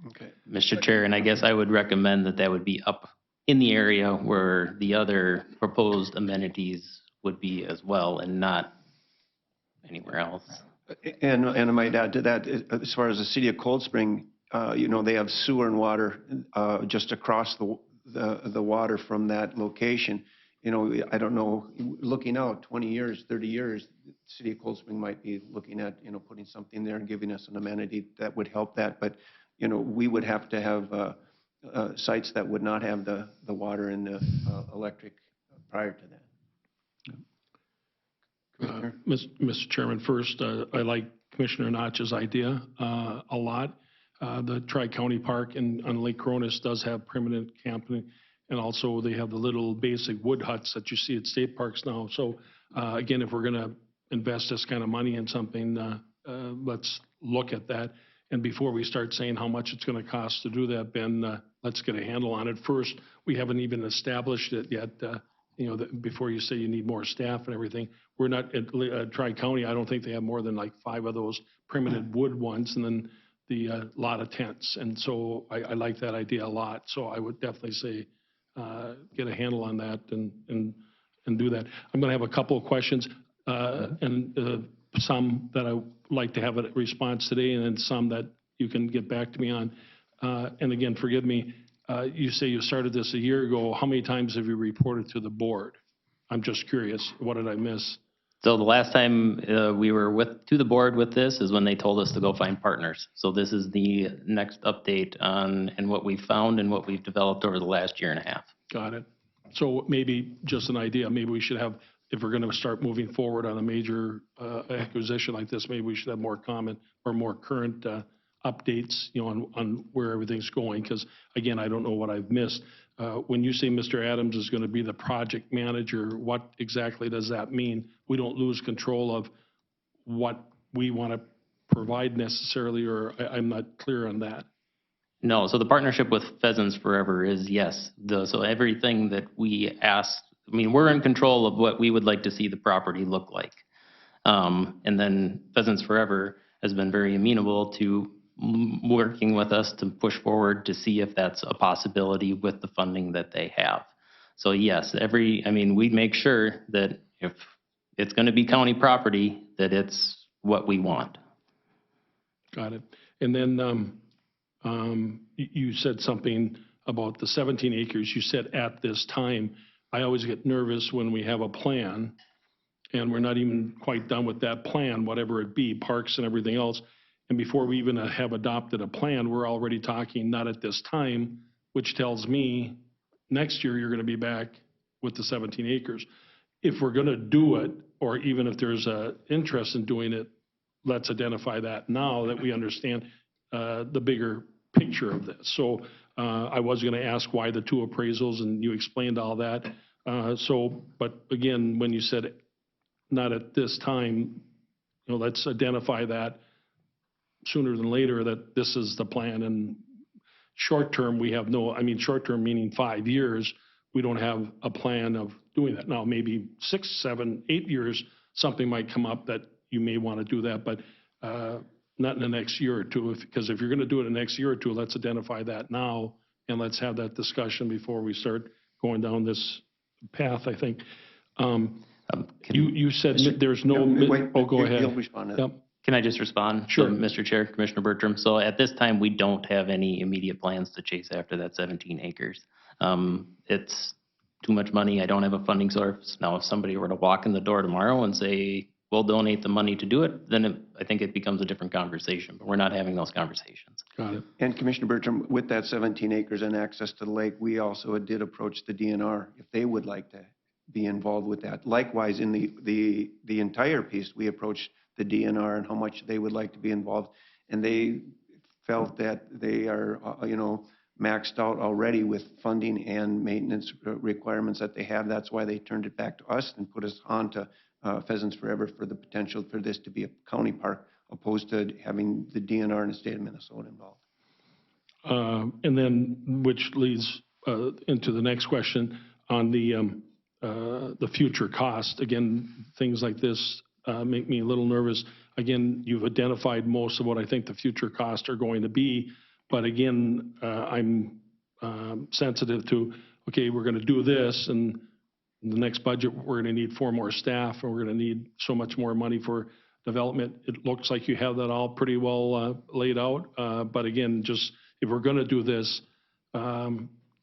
Okay. Mr. Chair, and I guess I would recommend that that would be up in the area where the other proposed amenities would be as well and not anywhere else. And I might add to that, as far as the city of Cold Spring, they have sewer and water just across the water from that location. I don't know, looking out 20 years, 30 years, the city of Cold Spring might be looking at, putting something there and giving us an amenity that would help that. But, we would have to have sites that would not have the water and the electric prior to that. Mr. Chairman, first, I like Commissioner Notch's idea a lot. The Tri-County Park on Lake Cronus does have permanent camping, and also they have the little basic wood huts that you see at state parks now. So again, if we're going to invest this kind of money in something, let's look at that. And before we start saying how much it's going to cost to do that, Ben, let's get a handle on it. First, we haven't even established it yet. Before you say you need more staff and everything, we're not at Tri-County. I don't think they have more than like 5 of those primitive wood ones, and then the lot of tents. And so I like that idea a lot. So I would definitely say get a handle on that and do that. I'm going to have a couple of questions and some that I would like to have a response today, and then some that you can get back to me on. And again, forgive me. You say you started this a year ago. How many times have you reported to the board? I'm just curious. What did I miss? So the last time we were to the board with this is when they told us to go find partners. So this is the next update on and what we found and what we've developed over the last year and a half. Got it. So maybe just an idea. Maybe we should have, if we're going to start moving forward on a major acquisition like this, maybe we should have more comment or more current updates, on where everything's going. Because again, I don't know what I've missed. When you say Mr. Adams is going to be the project manager, what exactly does that mean? We don't lose control of what we want to provide necessarily, or I'm not clear on that. No, so the partnership with Pheasants Forever is yes. So everything that we asked, we're in control of what we would like to see the property look like. And then Pheasants Forever has been very amenable to working with us to push forward to see if that's a possibility with the funding that they have. So yes, we make sure that if it's going to be county property, that it's what we want. Got it. And then you said something about the 17 acres. You said at this time. I always get nervous when we have a plan and we're not even quite done with that plan, whatever it be, parks and everything else. And before we even have adopted a plan, we're already talking not at this time, which tells me next year you're going to be back with the 17 acres. If we're going to do it, or even if there's an interest in doing it, let's identify that now that we understand the bigger picture of this. So I was going to ask why the 2 appraisals, and you explained all that. But again, when you said not at this time, let's identify that sooner than later that this is the plan. And short term, we have no, I mean, short term meaning 5 years, we don't have a plan of doing that. Now, maybe 6, 7, 8 years, something might come up that you may want to do that, but not in the next year or two. Because if you're going to do it in the next year or two, let's identify that now, and let's have that discussion before we start going down this path, I think. You said there's no, Wait, oh, go ahead. You'll respond to that. Yep. Can I just respond? Sure. So, Mr. Chair, Commissioner Bertram, so at this time, we don't have any immediate plans to chase after that 17 acres. It's too much money. I don't have a funding source. Now, if somebody were to walk in the door tomorrow and say, we'll donate the money to do it, then I think it becomes a different conversation, but we're not having those conversations. Got it. And Commissioner Bertram, with that 17 acres and access to the lake, we also did approach the DNR if they would like to be involved with that. Likewise, in the entire piece, we approached the DNR and how much they would like to be involved. And they felt that they are, maxed out already with funding and maintenance requirements that they have. That's why they turned it back to us and put us on to Pheasants Forever for the potential for this to be a county park, opposed to having the DNR and the state of Minnesota involved. And then, which leads into the next question on the future cost. Again, things like this make me a little nervous. Again, you've identified most of what I think the future costs are going to be. But again, I'm sensitive to, okay, we're going to do this, and in the next budget, we're going to need 4 more staff, and we're going to need so much more money for development. It looks like you have that all pretty well laid out. But again, just if we're going to do this,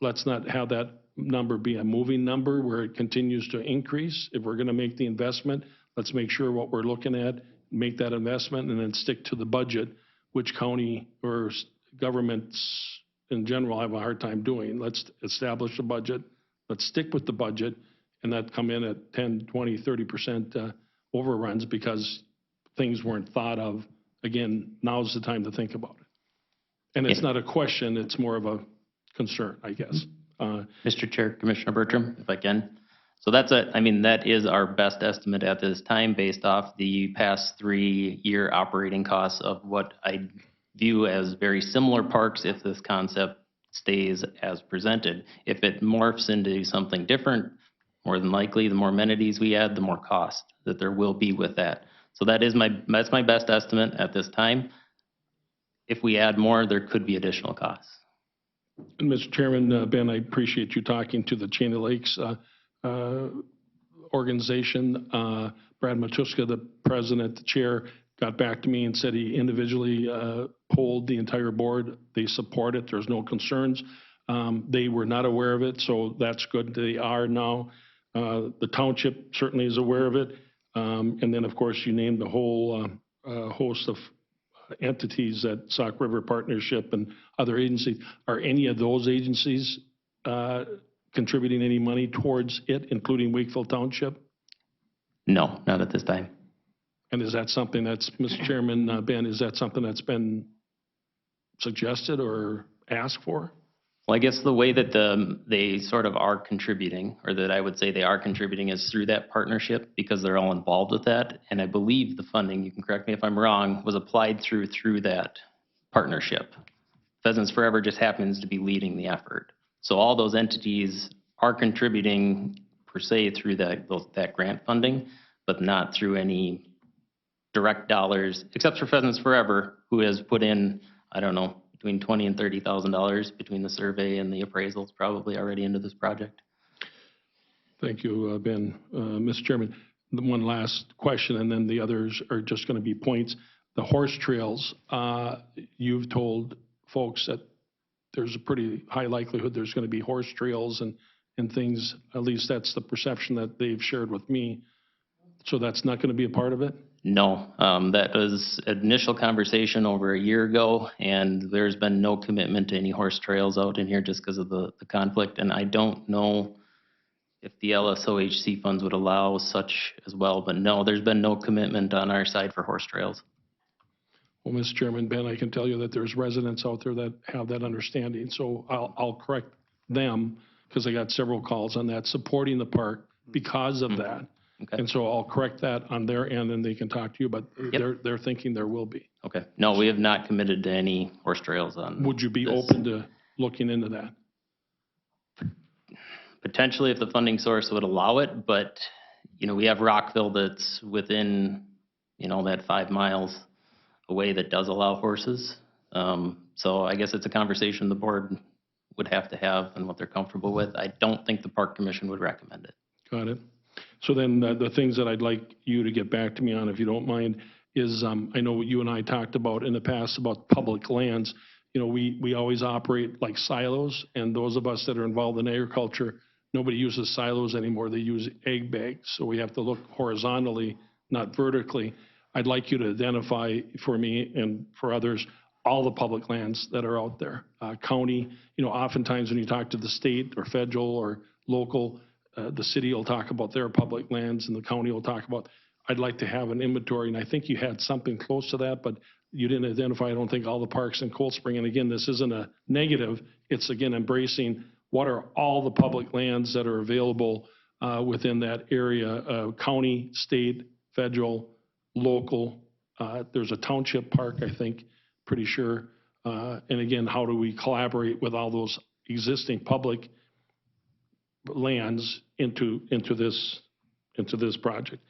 let's not have that number be a moving number where it continues to increase. If we're going to make the investment, let's make sure what we're looking at, make that investment, and then stick to the budget, which county or governments in general have a hard time doing. Let's establish a budget, let's stick with the budget, and that come in at 10, 20, 30% overruns because things weren't thought of. Again, now's the time to think about it. And it's not a question, it's more of a concern, I guess. Mr. Chair, Commissioner Bertram, if I can. So that is our best estimate at this time based off the past 3-year operating costs of what I view as very similar parks if this concept stays as presented. If it morphs into something different, more than likely, the more amenities we add, the more cost that there will be with that. So that's my best estimate at this time. If we add more, there could be additional costs. And Mr. Chairman, Ben, I appreciate you talking to the Chain of Lakes organization. Brad Matuska, the president, the chair, got back to me and said he individually polled the entire board. They support it. There's no concerns. They were not aware of it, so that's good. They are now. The township certainly is aware of it. And then, of course, you named the whole host of entities at Sauk River Partnership and other agencies. Are any of those agencies contributing any money towards it, including Wakefield Township? No, not at this time. And is that something that's, Mr. Chairman, Ben, is that something that's been suggested or asked for? Well, I guess the way that they sort of are contributing, or that I would say they are contributing, is through that partnership because they're all involved with that. And I believe the funding, you can correct me if I'm wrong, was applied through that partnership. Pheasants Forever just happens to be leading the effort. So all those entities are contributing per se through that grant funding, but not through any direct dollars, except for Pheasants Forever, who has put in, I don't know, between $20,000 and $30,000 between the survey and the appraisals probably already into this project. Thank you, Ben. Mr. Chairman, one last question, and then the others are just going to be points. The horse trails, you've told folks that there's a pretty high likelihood there's going to be horse trails and things, at least that's the perception that they've shared with me. So that's not going to be a part of it? No, that was an initial conversation over a year ago, and there's been no commitment to any horse trails out in here just because of the conflict. And I don't know if the LSOHC funds would allow such as well, but no, there's been no commitment on our side for horse trails. Well, Mr. Chairman, Ben, I can tell you that there's residents out there that have that understanding, so I'll correct them because I got several calls on that, supporting the park because of that. Okay. And so I'll correct that on their end, and they can talk to you, but they're thinking there will be. Okay. No, we have not committed to any horse trails on. Would you be this. open to looking into that? Potentially if the funding source would allow it, but, you know, we have Rockville that's within, you know, that 5 miles away that does allow horses. So I guess it's a conversation the board would have to have and what they're comfortable with. I don't think the Park Commission would recommend it. Got it. So then the things that I'd like you to get back to me on, if you don't mind, is I know you and I talked about in the past about public lands. You know, we always operate like silos, and those of us that are involved in agriculture, nobody uses silos anymore. They use egg bags. So we have to look horizontally, not vertically. I'd like you to identify for me and for others all the public lands that are out there. County, you know, oftentimes when you talk to the state or federal or local, the city will talk about their public lands and the county will talk about, I'd like to have an inventory. And I think you had something close to that, but you didn't identify, I don't think, all the parks in Cold Spring. And again, this isn't a negative. It's again, embracing what are all the public lands that are available within that area, county, state, federal, local. There's a township park, I think, pretty sure. And again, how do we collaborate with all those existing public lands into this project?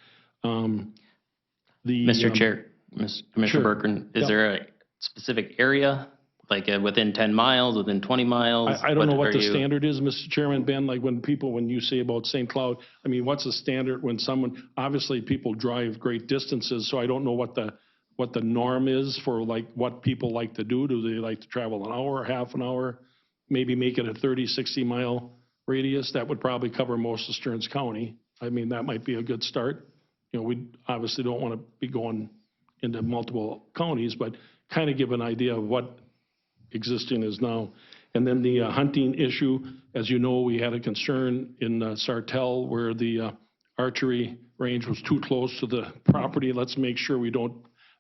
Mr. Chair, Commissioner Sure. Bertrand, is Yep. there a specific area, like within 10 miles, within 20 miles? I don't know what are the you- standard is, Mr. Chairman, Ben, like when you say about St. Cloud, I mean, what's the standard when someone, obviously people drive great distances, so I don't know what the norm is for like what people like to do. Do they like to travel an hour, half an hour? Maybe make it a 30, 60 mile radius. That would probably cover most of Stearns County. I mean, that might be a good start. You know, we obviously don't want to be going into multiple counties, but kind of give an idea of what existing is now. And then the hunting issue, as you know, we had a concern in Sartell where the archery range was too close to the property. Let's make sure we don't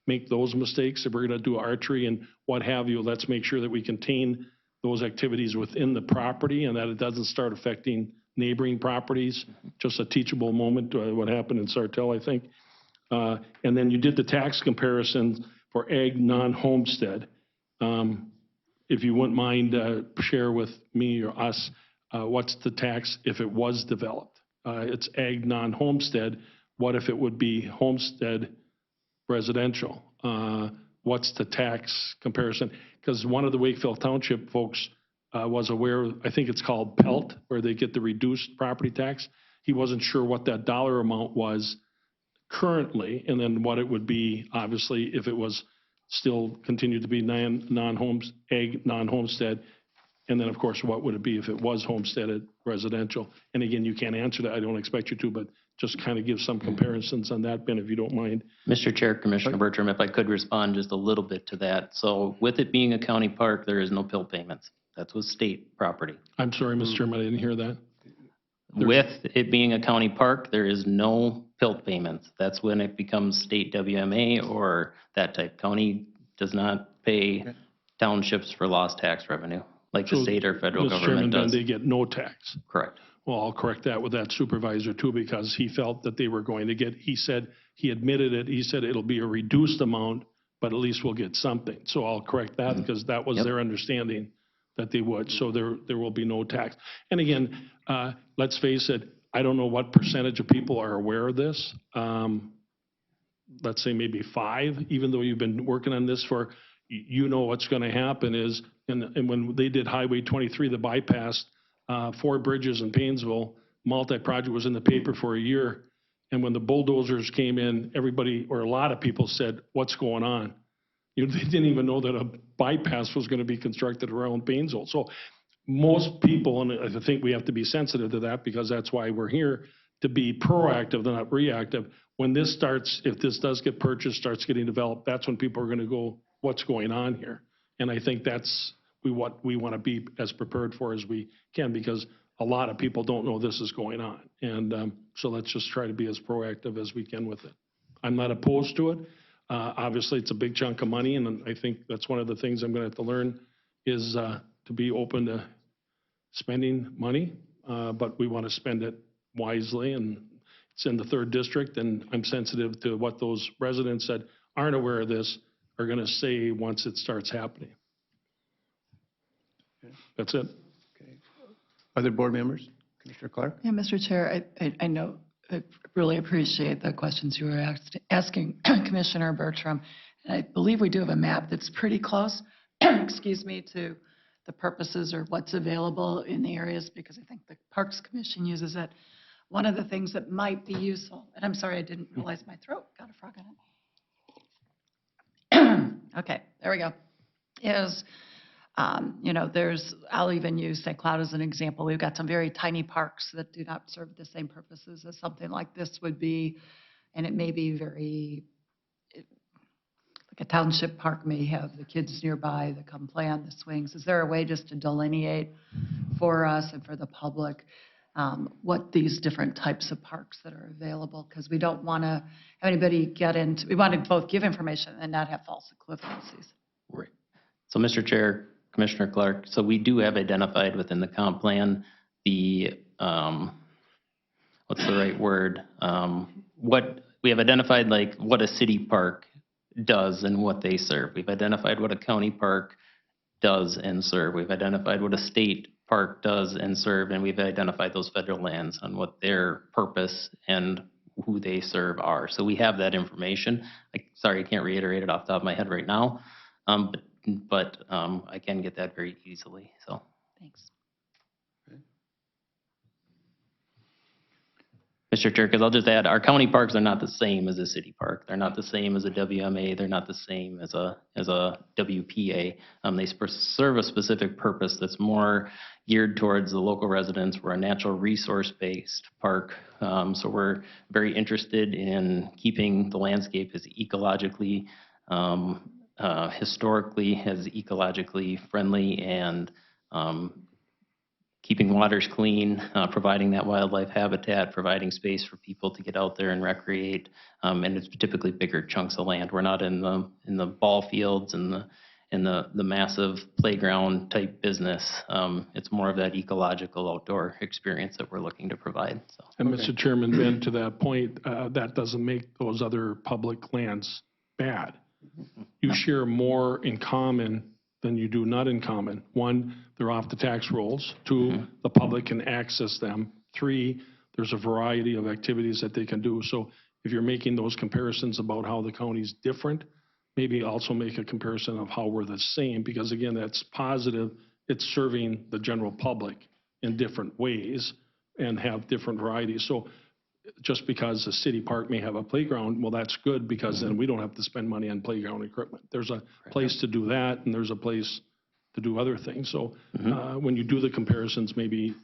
make those mistakes. If we're going to do archery and what have you, let's make sure that we contain those activities within the property and that it doesn't start affecting neighboring properties. Just a teachable moment, what happened in Sartell, I think. And then you did the tax comparison for ag non-homestead. If you wouldn't mind, share with me or us, what's the tax if it was developed? It's ag non-homestead. What if it would be homestead residential? What's the tax comparison? Because one of the Wakefield Township folks was aware, I think it's called PELT, where they get the reduced property tax. He wasn't sure what that dollar amount was currently, and then what it would be, obviously, if it was still continued to be non-homes, ag non-homestead. And then, of course, what would it be if it was homesteaded residential? And again, you can't answer that. I don't expect you to, but just kind of give some comparisons on that, Ben, if you don't mind. Mr. Chair, Commissioner Bertram, if I could respond just a little bit to that. So with it being a county park, there is no PIL payments. That's with state property. I'm sorry, Mr. Chairman, I didn't hear that. With it being a county park, there is no PILT payments. That's when it becomes state WMA or that type. County does not pay townships for lost tax revenue like the So, state or federal Mr. Chairman, government then does. they get no tax. Correct. Well, I'll correct that with that supervisor too, because he felt that they were going to get, he said, he admitted it, he said it'll be a reduced amount, but at least we'll get something. So I'll correct that because that was Yep. their understanding that they would. So there will be no tax. And again, let's face it, I don't know what percentage of people are aware of this. Let's say maybe 5, even though you've been working on this for, you know what's going to happen is, and when they did Highway 23, the bypass, 4 bridges in Painesville, multi-project was in the paper for a year. And when the bulldozers came in, everybody, or a lot of people said, what's going on? You know, they didn't even know that a bypass was going to be constructed around Painesville. So most people, and I think we have to be sensitive to that because that's why we're here, to be proactive, not reactive. When this starts, if this does get purchased, starts getting developed, that's when people are going to go, what's going on here? And I think that's what we want to be as prepared for as we can, because a lot of people don't know this is going on. And so let's just try to be as proactive as we can with it. I'm not opposed to it. Obviously, it's a big chunk of money, and I think that's one of the things I'm going to have to learn is to be open to spending money, but we want to spend it wisely. And It's in the 3rd district, and I'm sensitive to what those residents that aren't aware of this are going to say once it starts happening. That's it. Okay. Other board members? Commissioner Clark? Yeah, Mr. Chair, I know, I really appreciate the questions you were asking Commissioner Bertram. And I believe we do have a map that's pretty close, excuse me, to the purposes or what's available in the areas, because I think the Parks Commission uses it. One of the things that might be useful, and I'm sorry, I didn't realize my throat got a frog on it. Okay, there we go, is, I'll even use St. Cloud as an example. We've got some very tiny parks that do not serve the same purposes as something like this would be, and it may be very, like a township park may have the kids nearby that come play on the swings. Is there a way just to delineate for us and for the public what these different types of parks that are available? Because we don't want to have anybody get into, we want to both give information and not have false equivalencies. Right. So, Mr. Chair, Commissioner Clark, so we do have identified within the comp plan the, what's the right word? What we have identified, like what a city park does and what they serve. We've identified what a county park does and serve. We've identified what a state park does and serve, and we've identified those federal lands on what their purpose and who they serve are. So we have that information. Sorry, I can't reiterate it off the top of my head right now, but I can get that very easily. So Thanks. Mr. Chair, because I'll just add, our county parks are not the same as a city park. They're not the same as a WMA. They're not the same as a WPA. They serve a specific purpose that's more geared towards the local residents. We're a natural resource-based park, so we're very interested in keeping the landscape as ecologically, historically, as ecologically friendly, and keeping waters clean, providing that wildlife habitat, providing space for people to get out there and recreate, and it's typically bigger chunks of land. We're not in the ball fields and the massive playground type business. It's more of that ecological outdoor experience that we're looking to provide. So. And Mr. Chairman, Ben, to that point, that doesn't make those other public lands bad. You share more in common than you do not in common. 1, they're off the tax rolls. 2, the public can access them. 3, there's a variety of activities that they can do. So if you're making those comparisons about how the county's different, maybe also make a comparison of how we're the same, because again, that's positive. It's serving the general public in different ways and have different varieties. So just because a city park may have a playground, well, that's good, because then we don't have to spend money on playground equipment. There's a place to do that, and there's a place to do other things. So when you do the comparisons, maybe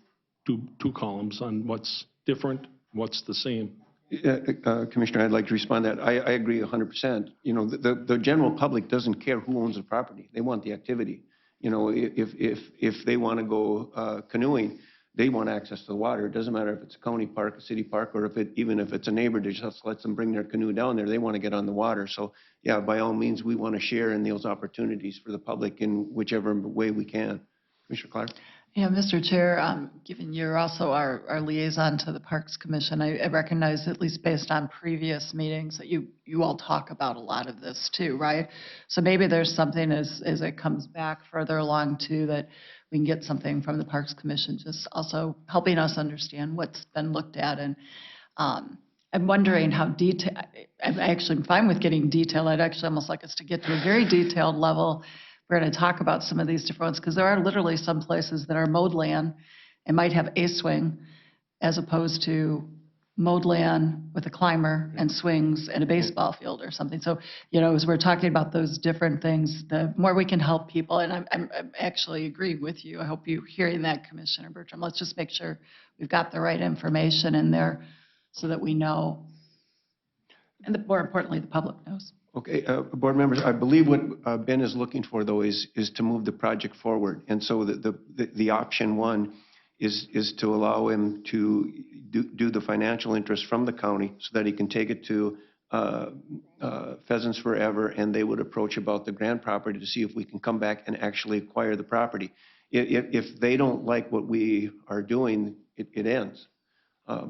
do 2 columns on what's different, what's the same. Commissioner, I'd like to respond to that. I agree 100%. You know, the general public doesn't care who owns the property. They want the activity. You know, if they want to go canoeing, they want access to the water. It doesn't matter if it's a county park, a city park, or even if it's a neighbor that just lets them bring their canoe down there. They want to get on the water. So yeah, by all means, we want to share in those opportunities for the public in whichever way we can. Commissioner Clark? Yeah, Mr. Chair, given you're also our liaison to the Parks Commission, I recognize, at least based on previous meetings, that you all talk about a lot of this too, right? So maybe there's something as it comes back further along too, that we can get something from the Parks Commission, just also helping us understand what's been looked at. And I'm wondering how detailed, I'm actually fine with getting detailed. I'd actually almost like us to get to a very detailed level. We're going to talk about some of these different ones, because there are literally some places that are mowed land and might have a swing, as opposed to mowed land with a climber and swings and a baseball field or something. So, you know, as we're talking about those different things, the more we can help people, and I'm actually agreeing with you. I hope you're hearing that, Commissioner Bertram. Let's just make sure we've got the right information in there so that we know, and more importantly, the public knows. Okay, board members, I believe what Ben is looking for, though, is to move the project forward. And so the option 1 is to allow him to do the financial interest from the county so that he can take it to Pheasants Forever, and they would approach about the grant property to see if we can come back and actually acquire the property. If they don't like what we are doing, it ends.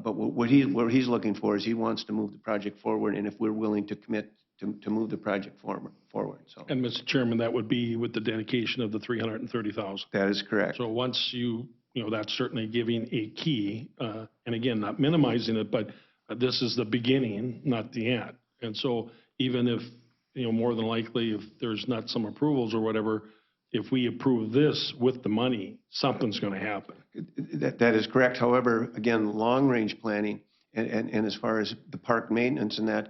But what he's looking for is he wants to move the project forward, and if we're willing to commit to move the project forward, so. And Mr. Chairman, that would be with the dedication of the 330,000. That is correct. So once that's certainly giving a key, and again, not minimizing it, but this is the beginning, not the end. And so even if, more than likely, if there's not some approvals or whatever, if we approve this with the money, something's going to happen. That is correct. However, again, long-range planning and as far as the park maintenance and that,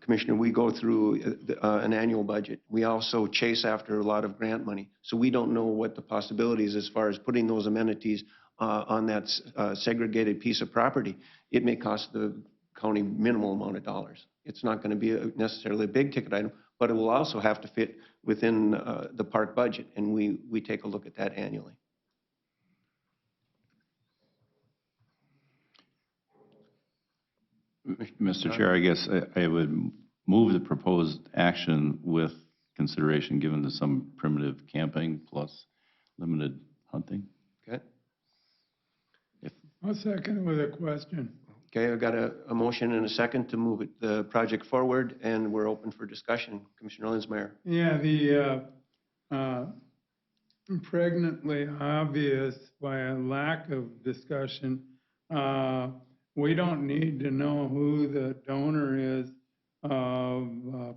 Commissioner, we go through an annual budget. We also chase after a lot of grant money. So we don't know what the possibilities as far as putting those amenities on that segregated piece of property. It may cost the county minimal amount of dollars. It's not going to be necessarily a big ticket item, but it will also have to fit within the park budget, and we take a look at that annually. Mr. Chair, I guess I would move the proposed action with consideration given to some primitive camping plus limited hunting. Okay. I'll second it with a question. Okay, I've got a motion and a second to move the project forward, and we're open for discussion. Commissioner Linsmeyer. Yeah, the pregnantly obvious by a lack of discussion, we don't need to know who the donor is of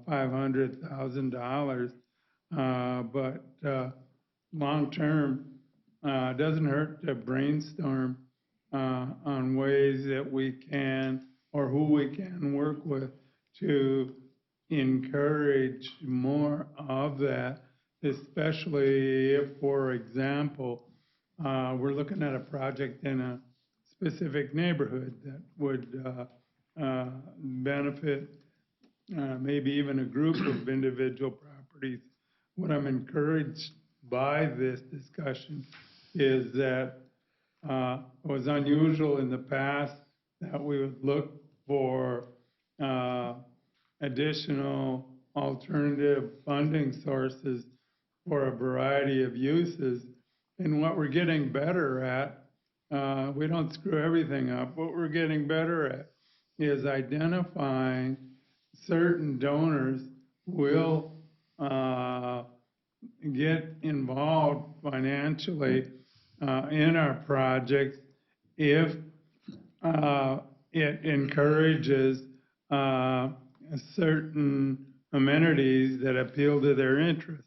$500,000, but long-term, it doesn't hurt to brainstorm on ways that we can or who we can work with to encourage more of that, especially if, for example, we're looking at a project in a specific neighborhood that would benefit maybe even a group of individual properties. What I'm encouraged by this discussion is that it was unusual in the past that we would look for additional alternative funding sources for a variety of uses. And what we're getting better at, we don't screw everything up. What we're getting better at is identifying certain donors will get involved financially in our projects if it encourages certain amenities that appeal to their interests.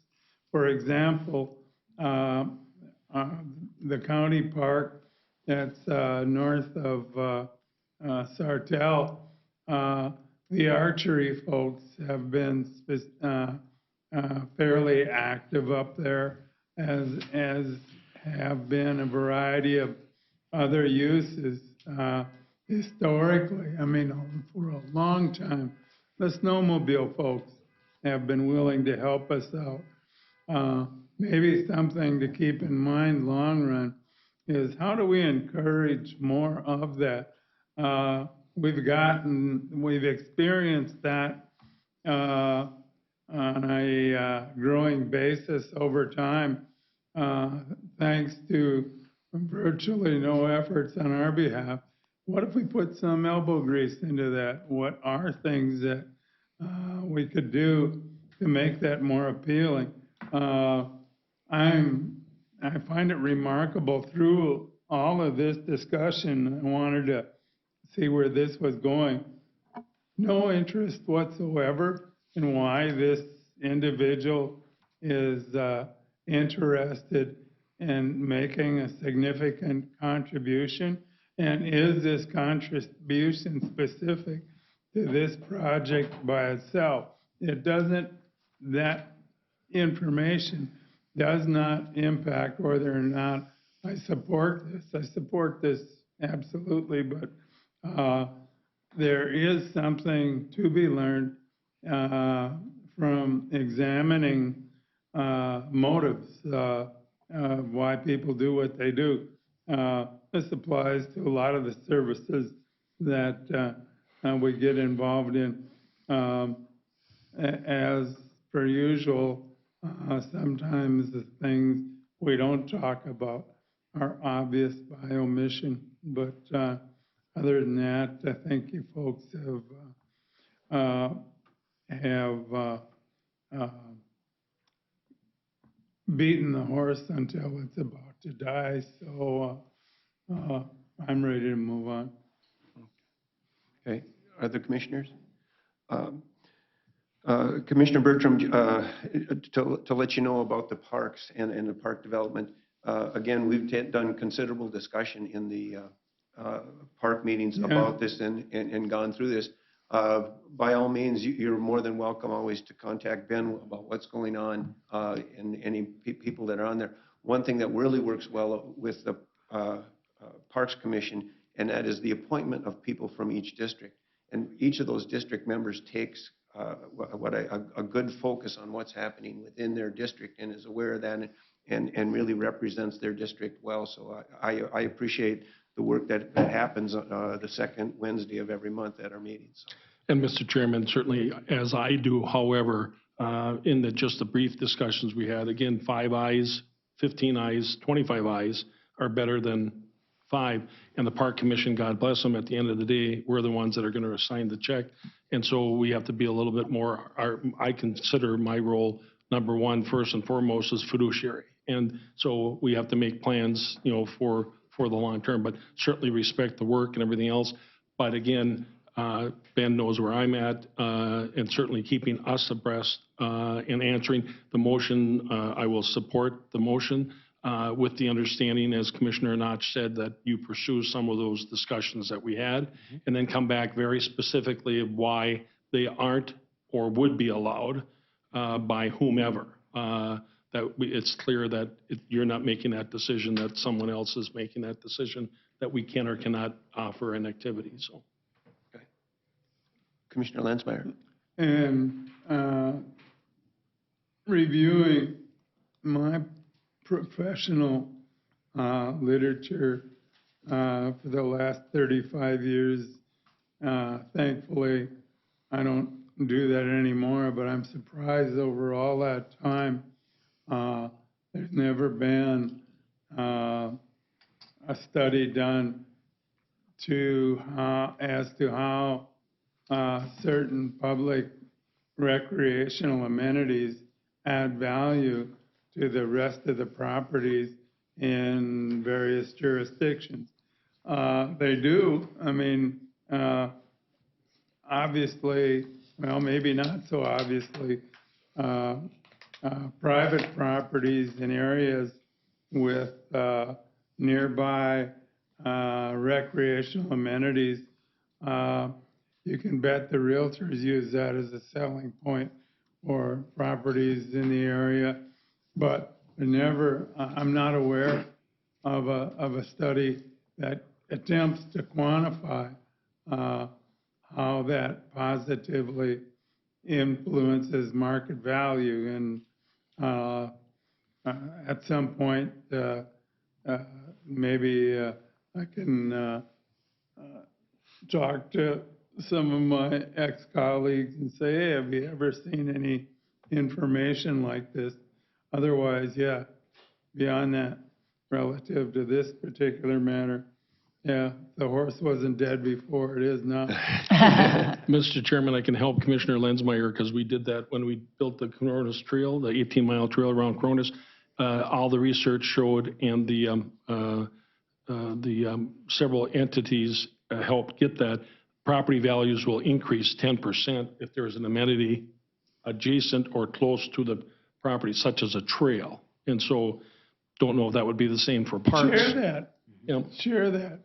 For example, the county park that's north of Sartell, the archery folks have been fairly active up there, as have been a variety of other uses. Historically, I mean, for a long time, the snowmobile folks have been willing to help us out. Maybe something to keep in mind long run is how do we encourage more of that? We've experienced that on a growing basis over time, thanks to virtually no efforts on our behalf. What if we put some elbow grease into that? What are things that we could do to make that more appealing? I find it remarkable through all of this discussion. I wanted to see where this was going. No interest whatsoever in why this individual is interested in making a significant contribution. And is this contribution specific to this project by itself? It doesn't, that information does not impact whether or not I support this. I support this absolutely, but there is something to be learned from examining motives, why people do what they do. This applies to a lot of the services that we get involved in. As per usual, sometimes the things we don't talk about are obvious by omission. But other than that, I think you folks have beaten the horse until it's about to die. So I'm ready to move on. Okay, other commissioners? Commissioner Bertram, to let you know about the parks and the park development, again, we've done considerable discussion in the park meetings about this and gone through this. By all means, you're more than welcome always to contact Ben about what's going on and any people that are on there. One thing that really works well with the Parks Commission, and that is the appointment of people from each district. And each of those district members takes a good focus on what's happening within their district and is aware of that and really represents their district well. So I appreciate the work that happens the second Wednesday of every month at our meetings. And Mr. Chairman, certainly as I do, however, in just the brief discussions we had, again, 5 ayes, 15 ayes, 25 ayes are better than 5. And the Park Commission, God bless them, at the end of the day, we're the ones that are going to assign the check. And so we have to be a little bit more, I consider my role, number one, first and foremost, is fiduciary. And so we have to make plans, for the long term, but certainly respect the work and everything else. But again, Ben knows where I'm at, and certainly keeping us abreast and answering the motion. I will support the motion with the understanding, as Commissioner Notch said, that you pursue some of those discussions that we had, and then come back very specifically of why they aren't or would be allowed by whomever. It's clear that you're not making that decision, that someone else is making that decision, that we can or cannot offer an activity. So, okay. Commissioner Lenzmeyer. And reviewing my professional literature for the last 35 years, thankfully, I don't do that anymore, but I'm surprised over all that time. There's never been a study done as to how certain public recreational amenities add value to the rest of the properties in various jurisdictions. They do. I mean, obviously, well, maybe not so obviously, private properties in areas with nearby recreational amenities, you can bet the realtors use that as a selling point for properties in the area. But I'm not aware of a study that attempts to quantify how that positively influences market value. And at some point, maybe I can talk to some of my ex-colleagues and say, hey, have you ever seen any information like this? Otherwise, yeah, beyond that, relative to this particular matter, yeah, the horse wasn't dead before, it is now. Mr. Chairman, I can help Commissioner Lenzmeyer because we did that when we built the Cronus Trail, the 18-mile trail around Cronus. All the research showed, and the several entities helped get that, property values will increase 10% if there is an amenity adjacent or close to the property, such as a trail. And so, don't know if that would be the same for parks. Share that. Yeah. Share that.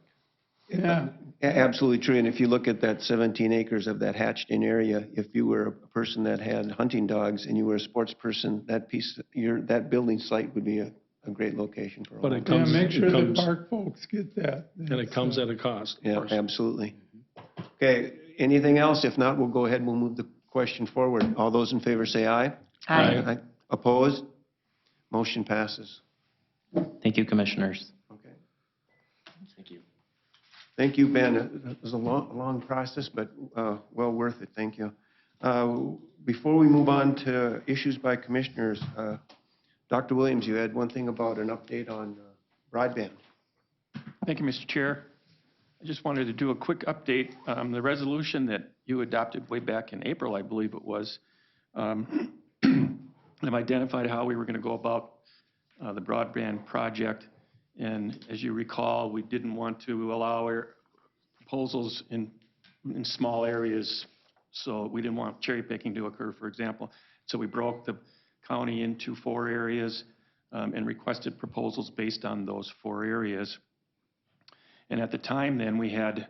Yeah. Absolutely true. And if you look at that 17 acres of that hatched-in area, if you were a person that had hunting dogs and you were a sports person, that building site would be a great location for all. But of it them. comes, Yeah, make sure it the comes, park folks get that. and it comes at a cost. Of Yeah, course. absolutely. Okay, anything else? If not, we'll go ahead and we'll move the question forward. All those in favor say aye. Aye. Opposed? Motion passes. Thank you, Commissioners. Okay. Thank you. Thank you, Ben. It was a long process, but well worth it. Thank you. Before we move on to issues by commissioners, Dr. Williams, you had one thing about an update on broadband. Thank you, Mr. Chair. I just wanted to do a quick update. The resolution that you adopted way back in April, I believe it was, have identified how we were going to go about the broadband project. And as you recall, we didn't want to allow our proposals in small areas, so we didn't want cherry picking to occur, for example. So we broke the county into 4 areas and requested proposals based on those 4 areas. And at the time then, we had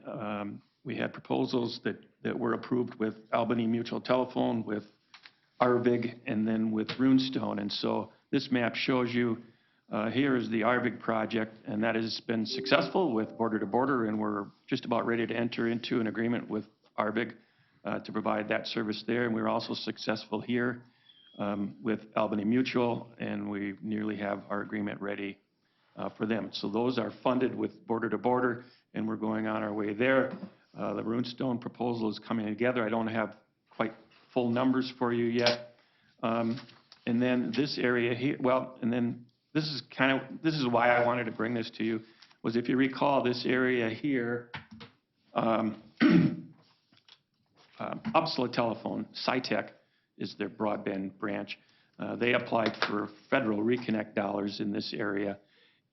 proposals that were approved with Albany Mutual Telephone, with Arvig, and then with Runestone. And so this map shows you, here is the Arvig project, and that has been successful with border to border, and we're just about ready to enter into an agreement with Arvig to provide that service there. And we're also successful here with Albany Mutual, and we nearly have our agreement ready for them. So those are funded with border to border, and we're going on our way there. The Runestone proposal is coming together. I don't have quite full numbers for you yet. And then this area here, well, and then this is why I wanted to bring this to you, was if you recall this area here, Upsala Telephone, SciTech is their broadband branch. They applied for federal reconnect dollars in this area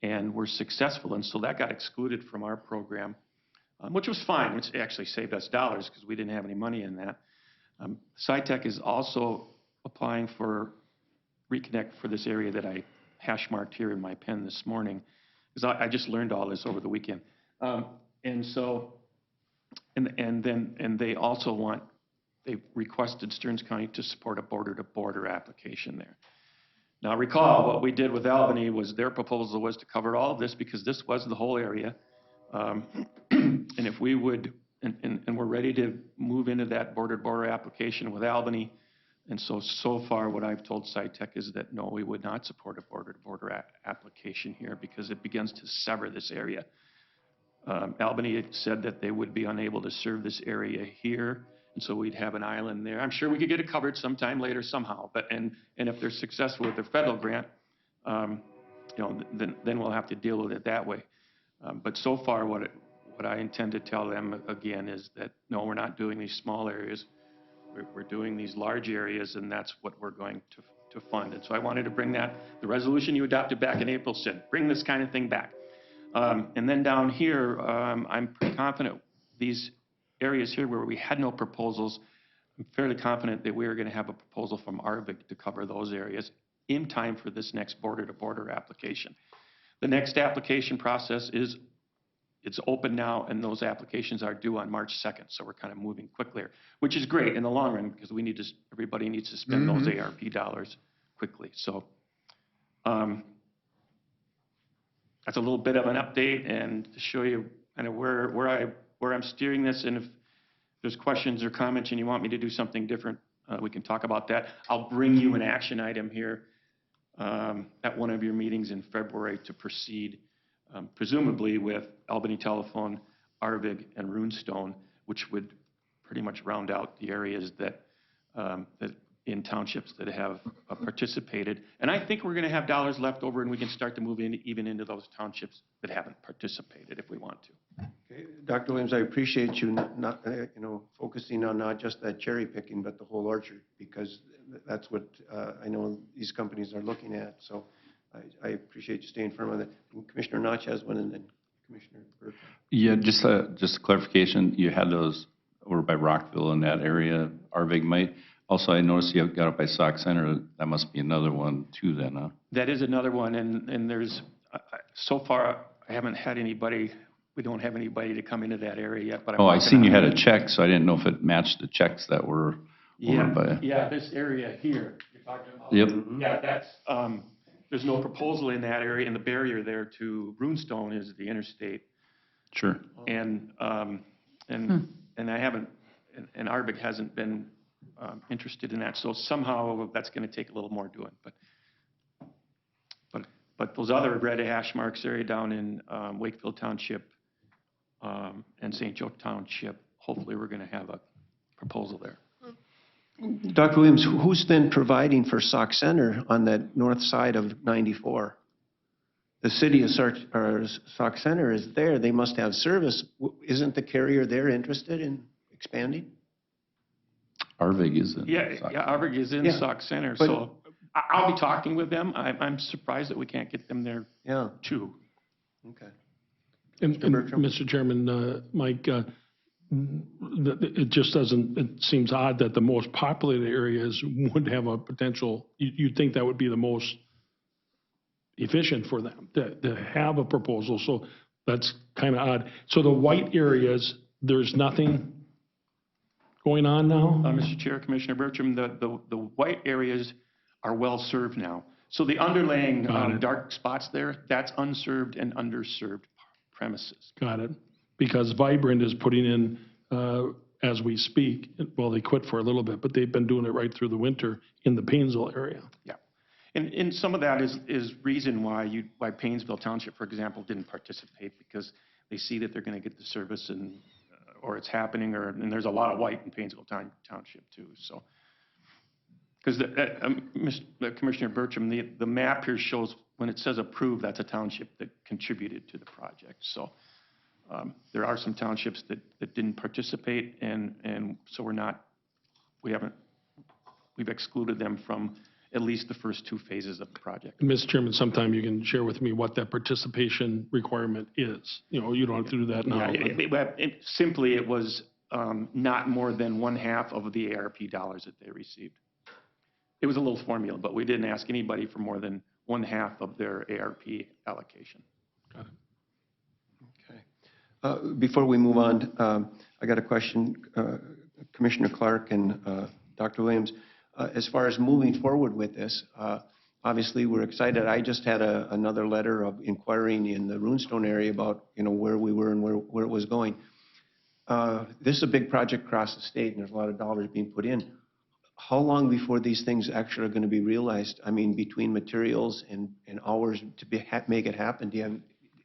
and were successful. And so that got excluded from our program, which was fine, which actually saved us dollars because we didn't have any money in that. SciTech is also applying for reconnect for this area that I hash marked here in my pen this morning, because I just learned all this over the weekend. And they also they requested Stearns County to support a border-to-border application there. Now recall, what we did with Albany was their proposal was to cover all of this because this was the whole area. And if we would, and we're ready to move into that border-to-border application with Albany. And so far what I've told SciTech is that no, we would not support a border-to-border application here because it begins to sever this area. Albany had said that they would be unable to serve this area here, and so we'd have an island there. I'm sure we could get it covered sometime later somehow, but and if they're successful with their federal grant, then we'll have to deal with it that way. But so far, what I intend to tell them again is that no, we're not doing these small areas. We're doing these large areas, and that's what we're going to fund. And so I wanted to bring that. The resolution you adopted back in April said, bring this kind of thing back. And then down here, I'm pretty confident these areas here where we had no proposals, I'm fairly confident that we are going to have a proposal from Arvig to cover those areas in time for this next border-to-border application. The next application process it's open now, and those applications are due on March 2nd. So we're kind of moving quickly, which is great in the long run because everybody needs to spend those ARP dollars quickly. So that's a little bit of an update and to show you kind of where I'm steering this. And if there's questions or comments and you want me to do something different, we can talk about that. I'll bring you an action item here at one of your meetings in February to proceed, presumably with Albany Telephone, Arvig, and Runestone, which would pretty much round out the areas that in townships that have participated. And I think we're going to have dollars left over, and we can start to move even into those townships that haven't participated if we want to. Okay, Dr. Williams, I appreciate you not focusing on not just that cherry picking, but the whole orchard, because that's what I know these companies are looking at. So I appreciate you staying firm on that. And Commissioner Notch has one, and then Commissioner Burke. Yeah, just a clarification. You had those over by Rockville in that area, Arvig might. Also, I noticed you got up by Sauk Center. That must be another one too then, huh? That is another one, and there's, so far, I haven't had anybody, we don't have anybody to come into that area yet, but I'm Oh, I working seen on you had it. a check, so I didn't know if it matched the checks that were over by. Yeah, this area here, you're talking about. Yep. Yeah, that's, there's no proposal in that area, and the barrier there to Runestone is the interstate. Sure. And I haven't, and Arvig hasn't been interested in that. So somehow that's going to take a little more doing. But those other red hash marks area down in Wakefield Township and St. Joe Township, hopefully we're going to have a proposal there. Dr. Williams, who's then providing for Sauk Center on that north side of 94? the city of Sauk Center is there, they must have service. Isn't the carrier there interested in expanding? Arvig is in. Yeah, Arvig is in Yeah, Sauk Center, but- so I'll be talking with them. I'm surprised that we can't get them there Yeah, too. okay. And, Bertram? Mr. Chairman, Mike, it just doesn't, it seems odd that the most populated areas would have a potential, you'd think that would be the most efficient for them to have a proposal, so that's kind of odd. So the white areas, there's nothing going on now? Mr. Chair, Commissioner Bertram, the white areas are well-served now. So the underlying Got it. dark spots there, that's unserved and underserved premises. Got it. Because Vibrant is putting in, as we speak, well, they quit for a little bit, but they've been doing it right through the winter in the Painesville area. Yeah. And some of that is reason why Painesville Township, for example, didn't participate, because they see that they're going to get the service and, or it's happening, and there's a lot of white in Painesville Township too, so. Because Commissioner Bertram, the map here shows when it says approved, that's a township that contributed to the project, so. There are some townships that didn't participate, and so we've excluded them from at least the first two phases of the project. Mr. Chairman, sometime you can share with me what that participation requirement is. You know, you don't have to do that now. Yeah, simply, it was not more than 1/2 of the ARP dollars that they received. It was a little formula, but we didn't ask anybody for more than 1/2 of their ARP allocation. Got it. Before we move on, I got a question, Commissioner Clark and Dr. Williams. As far as moving forward with this, obviously we're excited. I just had another letter of inquiring in the Runestone area about, you know, where we were and where it was going. This is a big project across the state, and there's a lot of dollars being put in. How long before these things actually are going to be realized? I mean, between materials and hours to make it happen,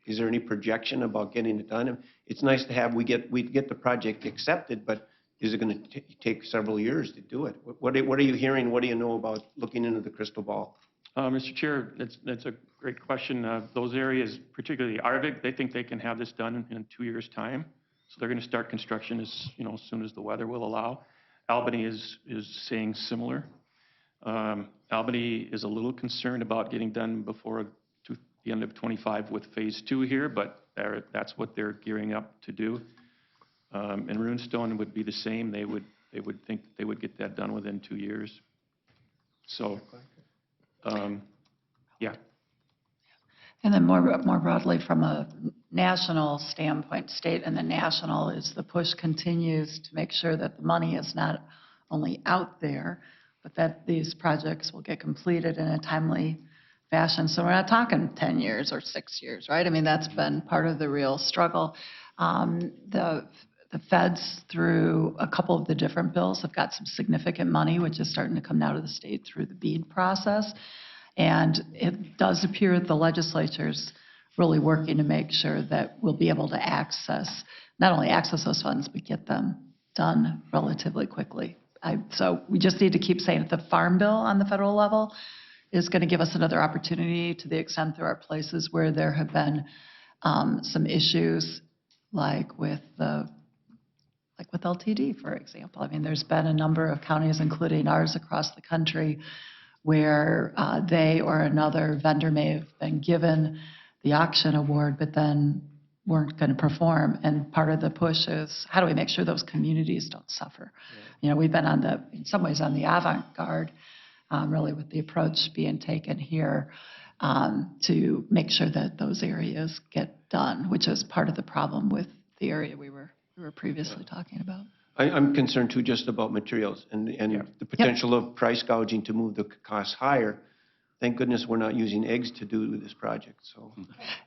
is there any projection about getting it done? It's nice to have, we get the project accepted, but is it going to take several years to do it? What are you hearing? What do you know about looking into the crystal ball? Mr. Chair, that's a great question. Those areas, particularly Arvig, they think they can have this done in 2 years' time. So they're going to start construction as soon as the weather will allow. Albany is saying similar. Albany is a little concerned about getting done before the end of 25 with phase 2 here, but that's what they're gearing up to do. And Runestone would be the same. They would think they would get that done within 2 years. So, yeah. And then more broadly, from a national standpoint, state and the national, is the push continues to make sure that the money is not only out there, but that these projects will get completed in a timely fashion. So we're not talking 10 years or 6 years, right? I mean, that's been part of the real struggle. The feds, through a couple of the different bills, have got some significant money, which is starting to come out of the state through the BEAD process. And it does appear that the legislature's really working to make sure that we'll be able to not only access those funds, but get them done relatively quickly. So we just need to keep saying that the Farm Bill on the federal level is going to give us another opportunity, to the extent there are places where there have been some issues, like with LTD, for example. I mean, there's been a number of counties, including ours across the country, where they or another vendor may have been given the auction award, but then weren't going to perform. And part of the push is, how do we make sure those communities don't suffer? You know, we've been in some ways on the avant-garde, really, with the approach being taken here to make sure that those areas get done, which is part of the problem with the area we were previously talking about. I'm concerned too just about materials and the potential of price gouging to move the costs higher. Thank goodness we're not using eggs to do this project, so.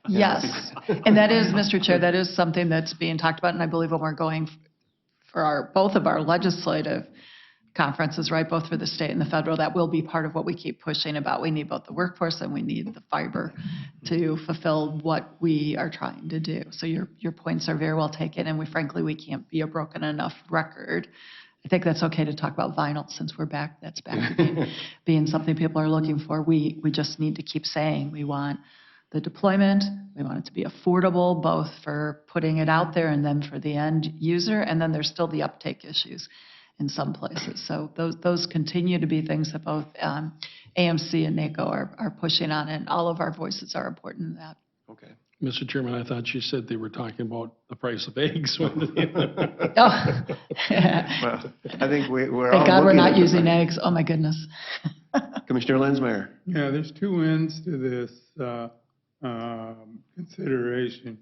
Yes, and that is, Mr. Chair, that is something that's being talked about, and I believe when we're going for both of our legislative conferences, right, both for the state and the federal, that will be part of what we keep pushing about. We need both the workforce and we need the fiber to fulfill what we are trying to do. So your points are very well taken, and frankly, we can't be a broken enough record. I think that's okay to talk about vinyl, since we're back. That's back to being something people are looking for. We just need to keep saying we want the deployment. We want it to be affordable, both for putting it out there and then for the end user. And then there's still the uptake issues in some places. So those continue to be things that both AMC and NACO are pushing on, and all of our voices are important in that. Okay. Mr. Chairman, I thought you said they were talking about the price of eggs. Oh. Well, I think we're all Thank God we're looking not at using eggs. Oh, my goodness. Commissioner Lenzmeyer. Yeah, there's two ends to this consideration.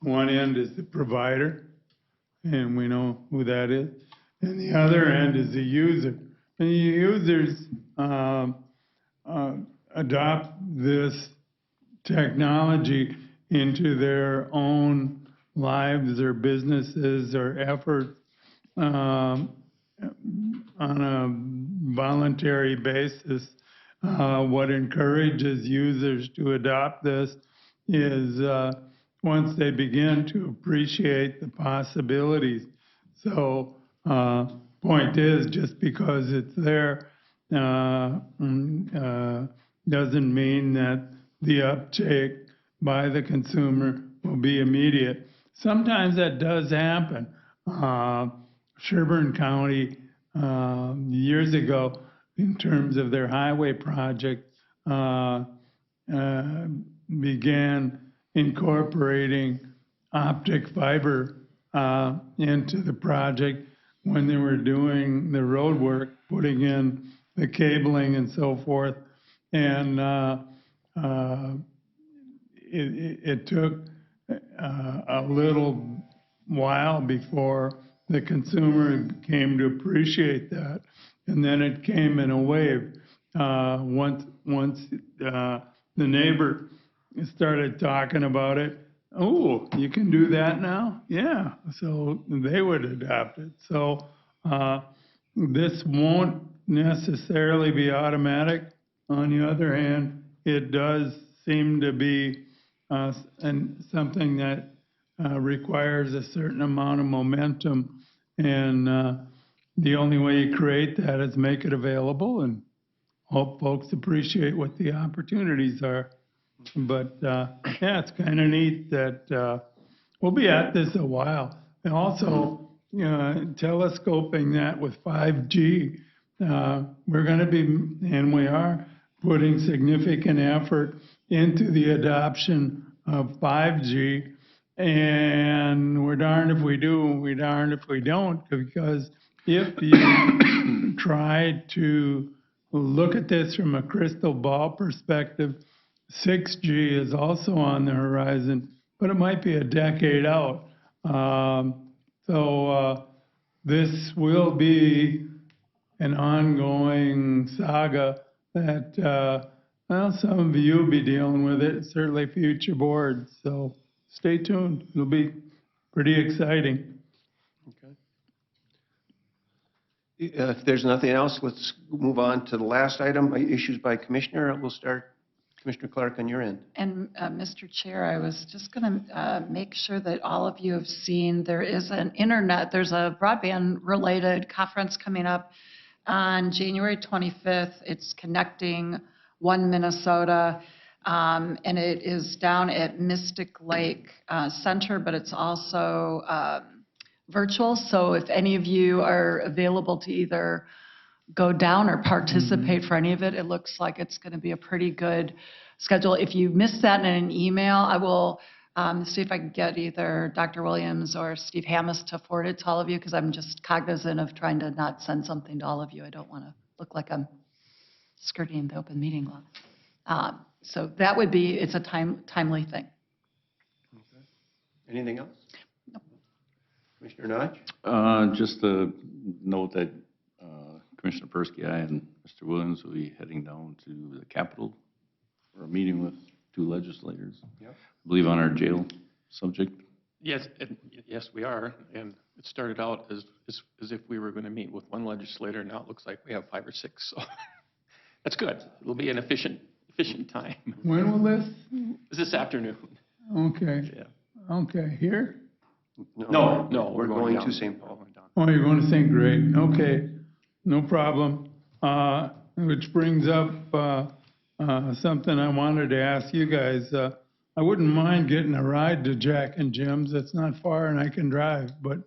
One end is the provider, and we know who that is. And the other end is the user. And the users adopt this technology into their own lives or businesses or efforts on a voluntary basis. What encourages users to adopt this is once they begin to appreciate the possibilities. So point is, just because it's there doesn't mean that the uptake by the consumer will be immediate. Sometimes that does happen. Sherburne County years ago, in terms of their highway project, began incorporating optic fiber into the project when they were doing the road work, putting in the cabling and so forth. And it took a little while before the consumer came to appreciate that. And then it came in a wave. Once the neighbor started talking about it, oh, you can do that now? Yeah. So they would adopt it. So this won't necessarily be automatic. On the other hand, it does seem to be something that requires a certain amount of momentum. And the only way you create that is make it available and hope folks appreciate what the opportunities are. But yeah, it's kind of neat that we'll be at this a while. And also, telescoping that with 5G, we're going to be, and we are, putting significant effort into the adoption of 5G. And we're darned if we do, we're darned if we don't, because if you try to look at this from a crystal ball perspective, 6G is also on the horizon, but it might be a decade out. So this will be an ongoing saga that, well, some of you will be dealing with it, certainly future boards. So stay tuned. It'll be pretty exciting. If there's nothing else, let's move on to the last item, issues by commissioner. We'll start, Commissioner Clark, on your end. And Mr. Chair, I was just going to make sure that all of you have seen there is there's a broadband-related conference coming up on January 25th. It's Connecting One Minnesota, and it is down at Mystic Lake Center, but it's also virtual. So if any of you are available to either go down or participate for any of it, it looks like it's going to be a pretty good schedule. If you missed that in an email, I will see if I can get either Dr. Williams or Steve Hammes to forward it to all of you, because I'm just cognizant of trying to not send something to all of you. I don't want to look like I'm skirting the open meeting law. So that would be, it's a timely thing. Okay. Anything else? No. Commissioner Notch? Just to note that Commissioner Persky, I and Mr. Williams will be heading down to the Capitol for a meeting with two legislators. Yep. I believe on our jail subject. Yes, yes, we are. And it started out as if we were going to meet with one legislator. Now it looks like we have 5 or 6. So that's good. It'll be an efficient time. When will this? This afternoon. Okay. Yeah. Okay, here? No, We're going down. to St. Paul. Oh, you're going to St. Great. Okay, no problem. Which brings up something I wanted to ask you guys. I wouldn't mind getting a ride to Jack and Jim's. It's not far and I can drive. But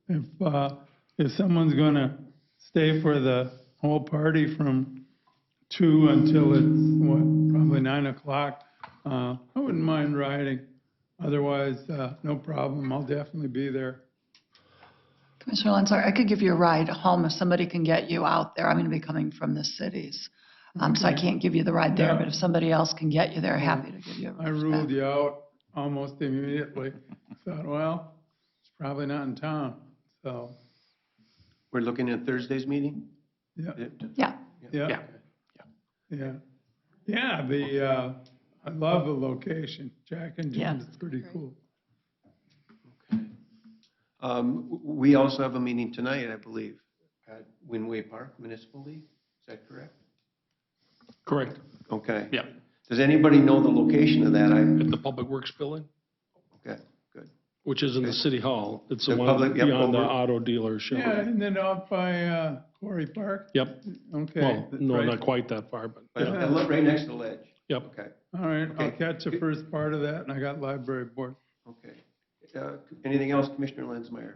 if someone's gonna stay for the whole party from 2 until it's, probably 9 o'clock, I wouldn't mind riding. Otherwise, no problem. I'll definitely be there. Commissioner Lenzar, I could give you a ride home if somebody can get you out there. I'm going to be coming from the cities. So I can't give you the ride there, Yeah. but if somebody else can get you there, happy to give you a I ride. ruled you out almost immediately. Thought, well, it's probably not in town. So, We're looking at Thursday's meeting? yeah, Yeah, yeah. Yeah, I love the location. Jack and Yeah. Jim's is pretty cool. We also have a meeting tonight, I believe, at Winway Park Municipal League. Is that correct? Correct. Okay. Yeah. Does anybody know the location of that? At the Public Works Building, Okay, good. which is in the City Hall. It's the The one public- yep, beyond the over. auto dealership. Yeah, isn't it off by Quarry Park? Yep. Okay. Well, no, Right. not quite that far, but, But yeah. look right next to the ledge. Yep. Okay, All right, I'll Okay. catch the first part of that, and I got library board. okay. Anything else, Commissioner Lenzmeyer?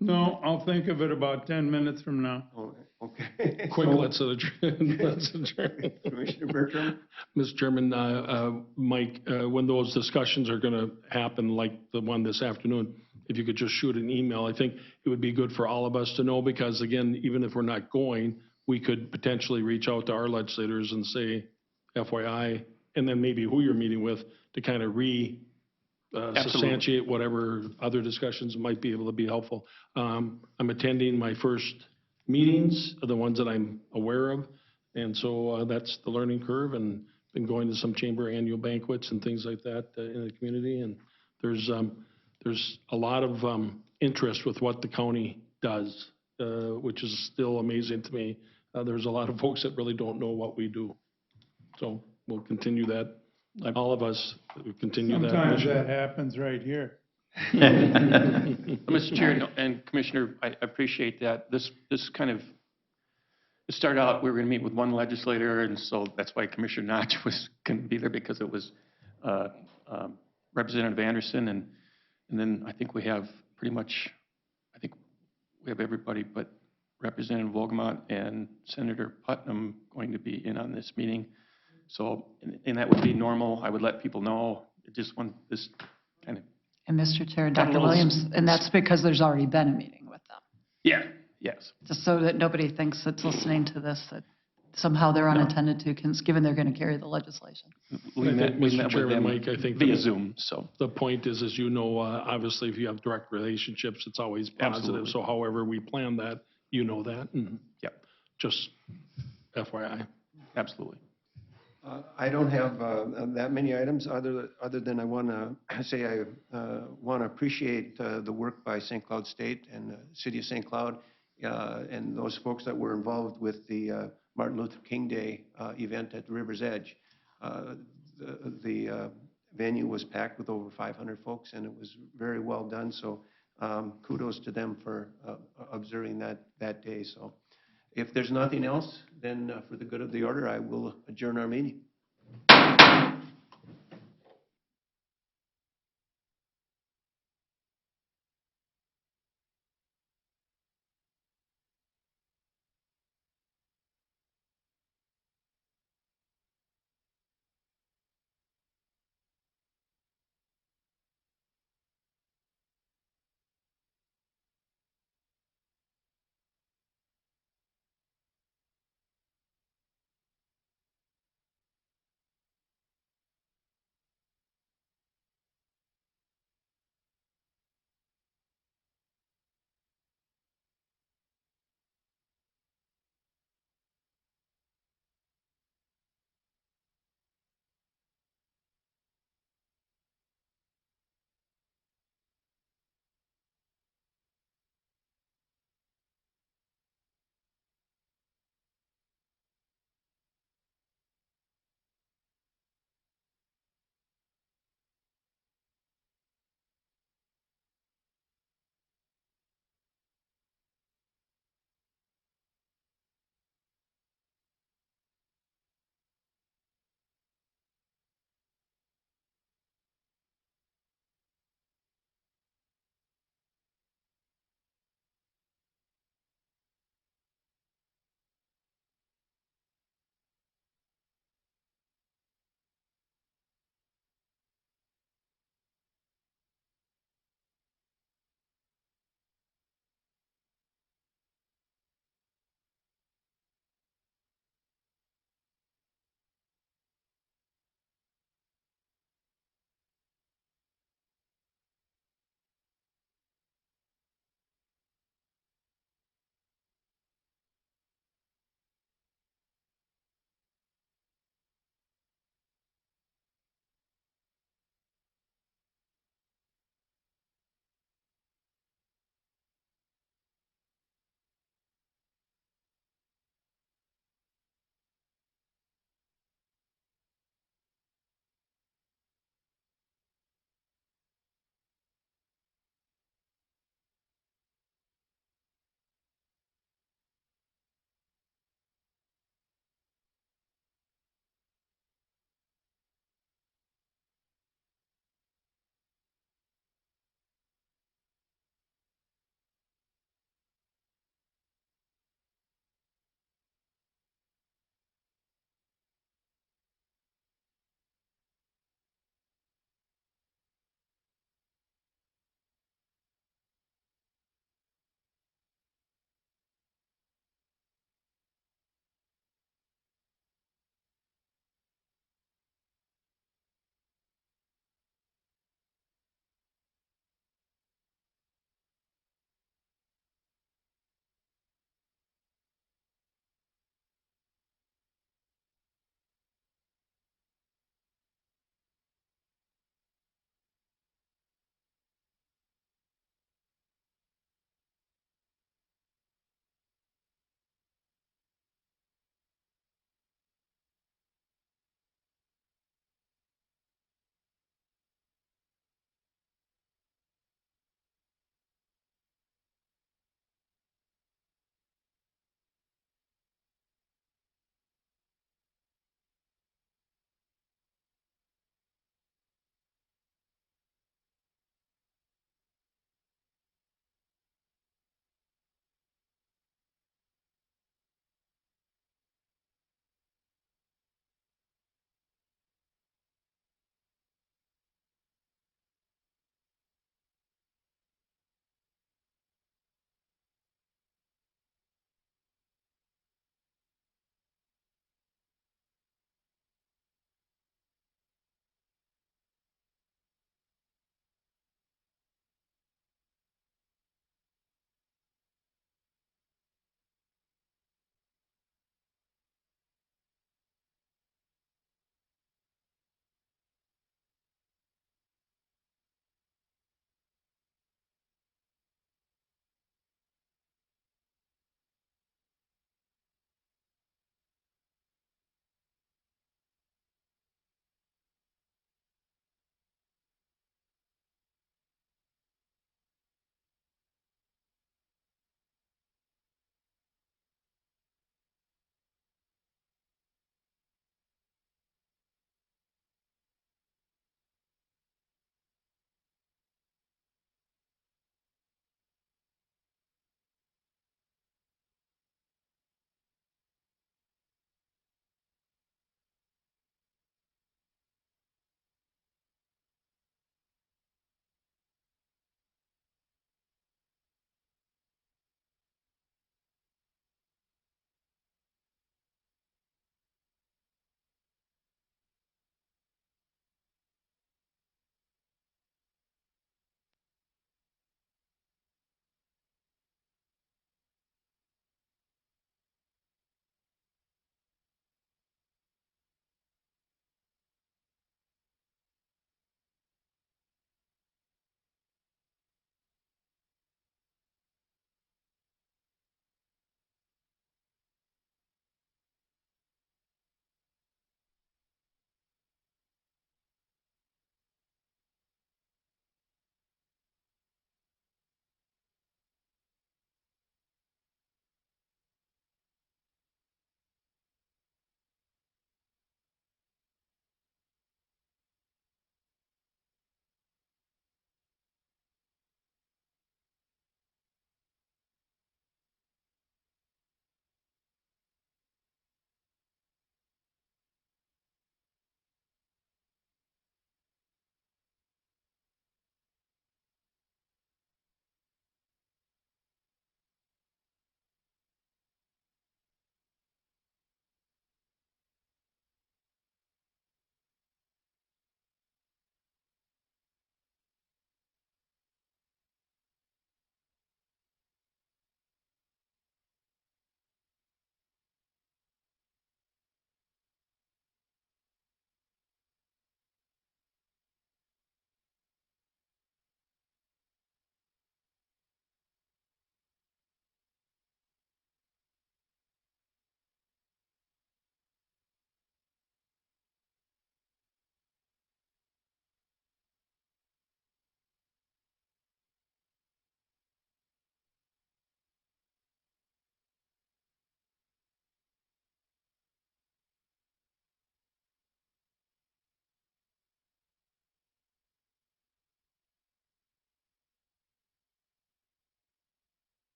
No, I'll think of it about 10 minutes from now. Oh, okay. Quick, let's adjourn. Let's adjourn. Commissioner Bertram? Mr. Chairman, Mike, when those discussions are going to happen, like the one this afternoon, if you could just shoot an email, I think it would be good for all of us to know, because again, even if we're not going, we could potentially reach out to our legislators and say, FYI, and then maybe who you're meeting with to kind of substantiate whatever other discussions might be able to be helpful. I'm attending my first meetings, the ones that I'm aware of, and so that's the learning curve, and been going to some chamber annual banquets and things like that in the community, and there's a lot of interest with what the county does, which is still amazing to me. There's a lot of folks that really don't know what we do, so we'll continue that. All of us continue that Sometimes mission. that happens right here. Mr. Chair and Commissioner, I appreciate that. This kind of, it started out, we were going to meet with one legislator, and so that's why Commissioner Notch couldn't be there, because it was Representative Anderson, and then I think we have pretty much, I think we have everybody but Representative Wolgamott and Senator Putnam going to be in on this meeting. So, and that would be normal. I would let people know. Just want this kind of. and Mr. Chair, Got a Dr. little Williams, and that's because there's already been a meeting with them. Yeah, yes. Just so that nobody thinks that's listening to this, that somehow they're unattended to, given they're going to carry the legislation. We I met think, we Mr. met with Chairman, them Mike, I think via the- Zoom, so. The point is, as you know, obviously, if you have direct relationships, it's always positive. Absolutely. So however we plan that, you know that, and Yep, just FYI. absolutely. I don't have that many items, other than I want to say I want to appreciate the work by St. Cloud State and the City of St. Cloud, and those folks that were involved with the Martin Luther King Day event at the River's Edge. The venue was packed with over 500 folks, and it was very well done, so kudos to them for observing that day. So if there's nothing else, then for the good of the order, I will adjourn our meeting.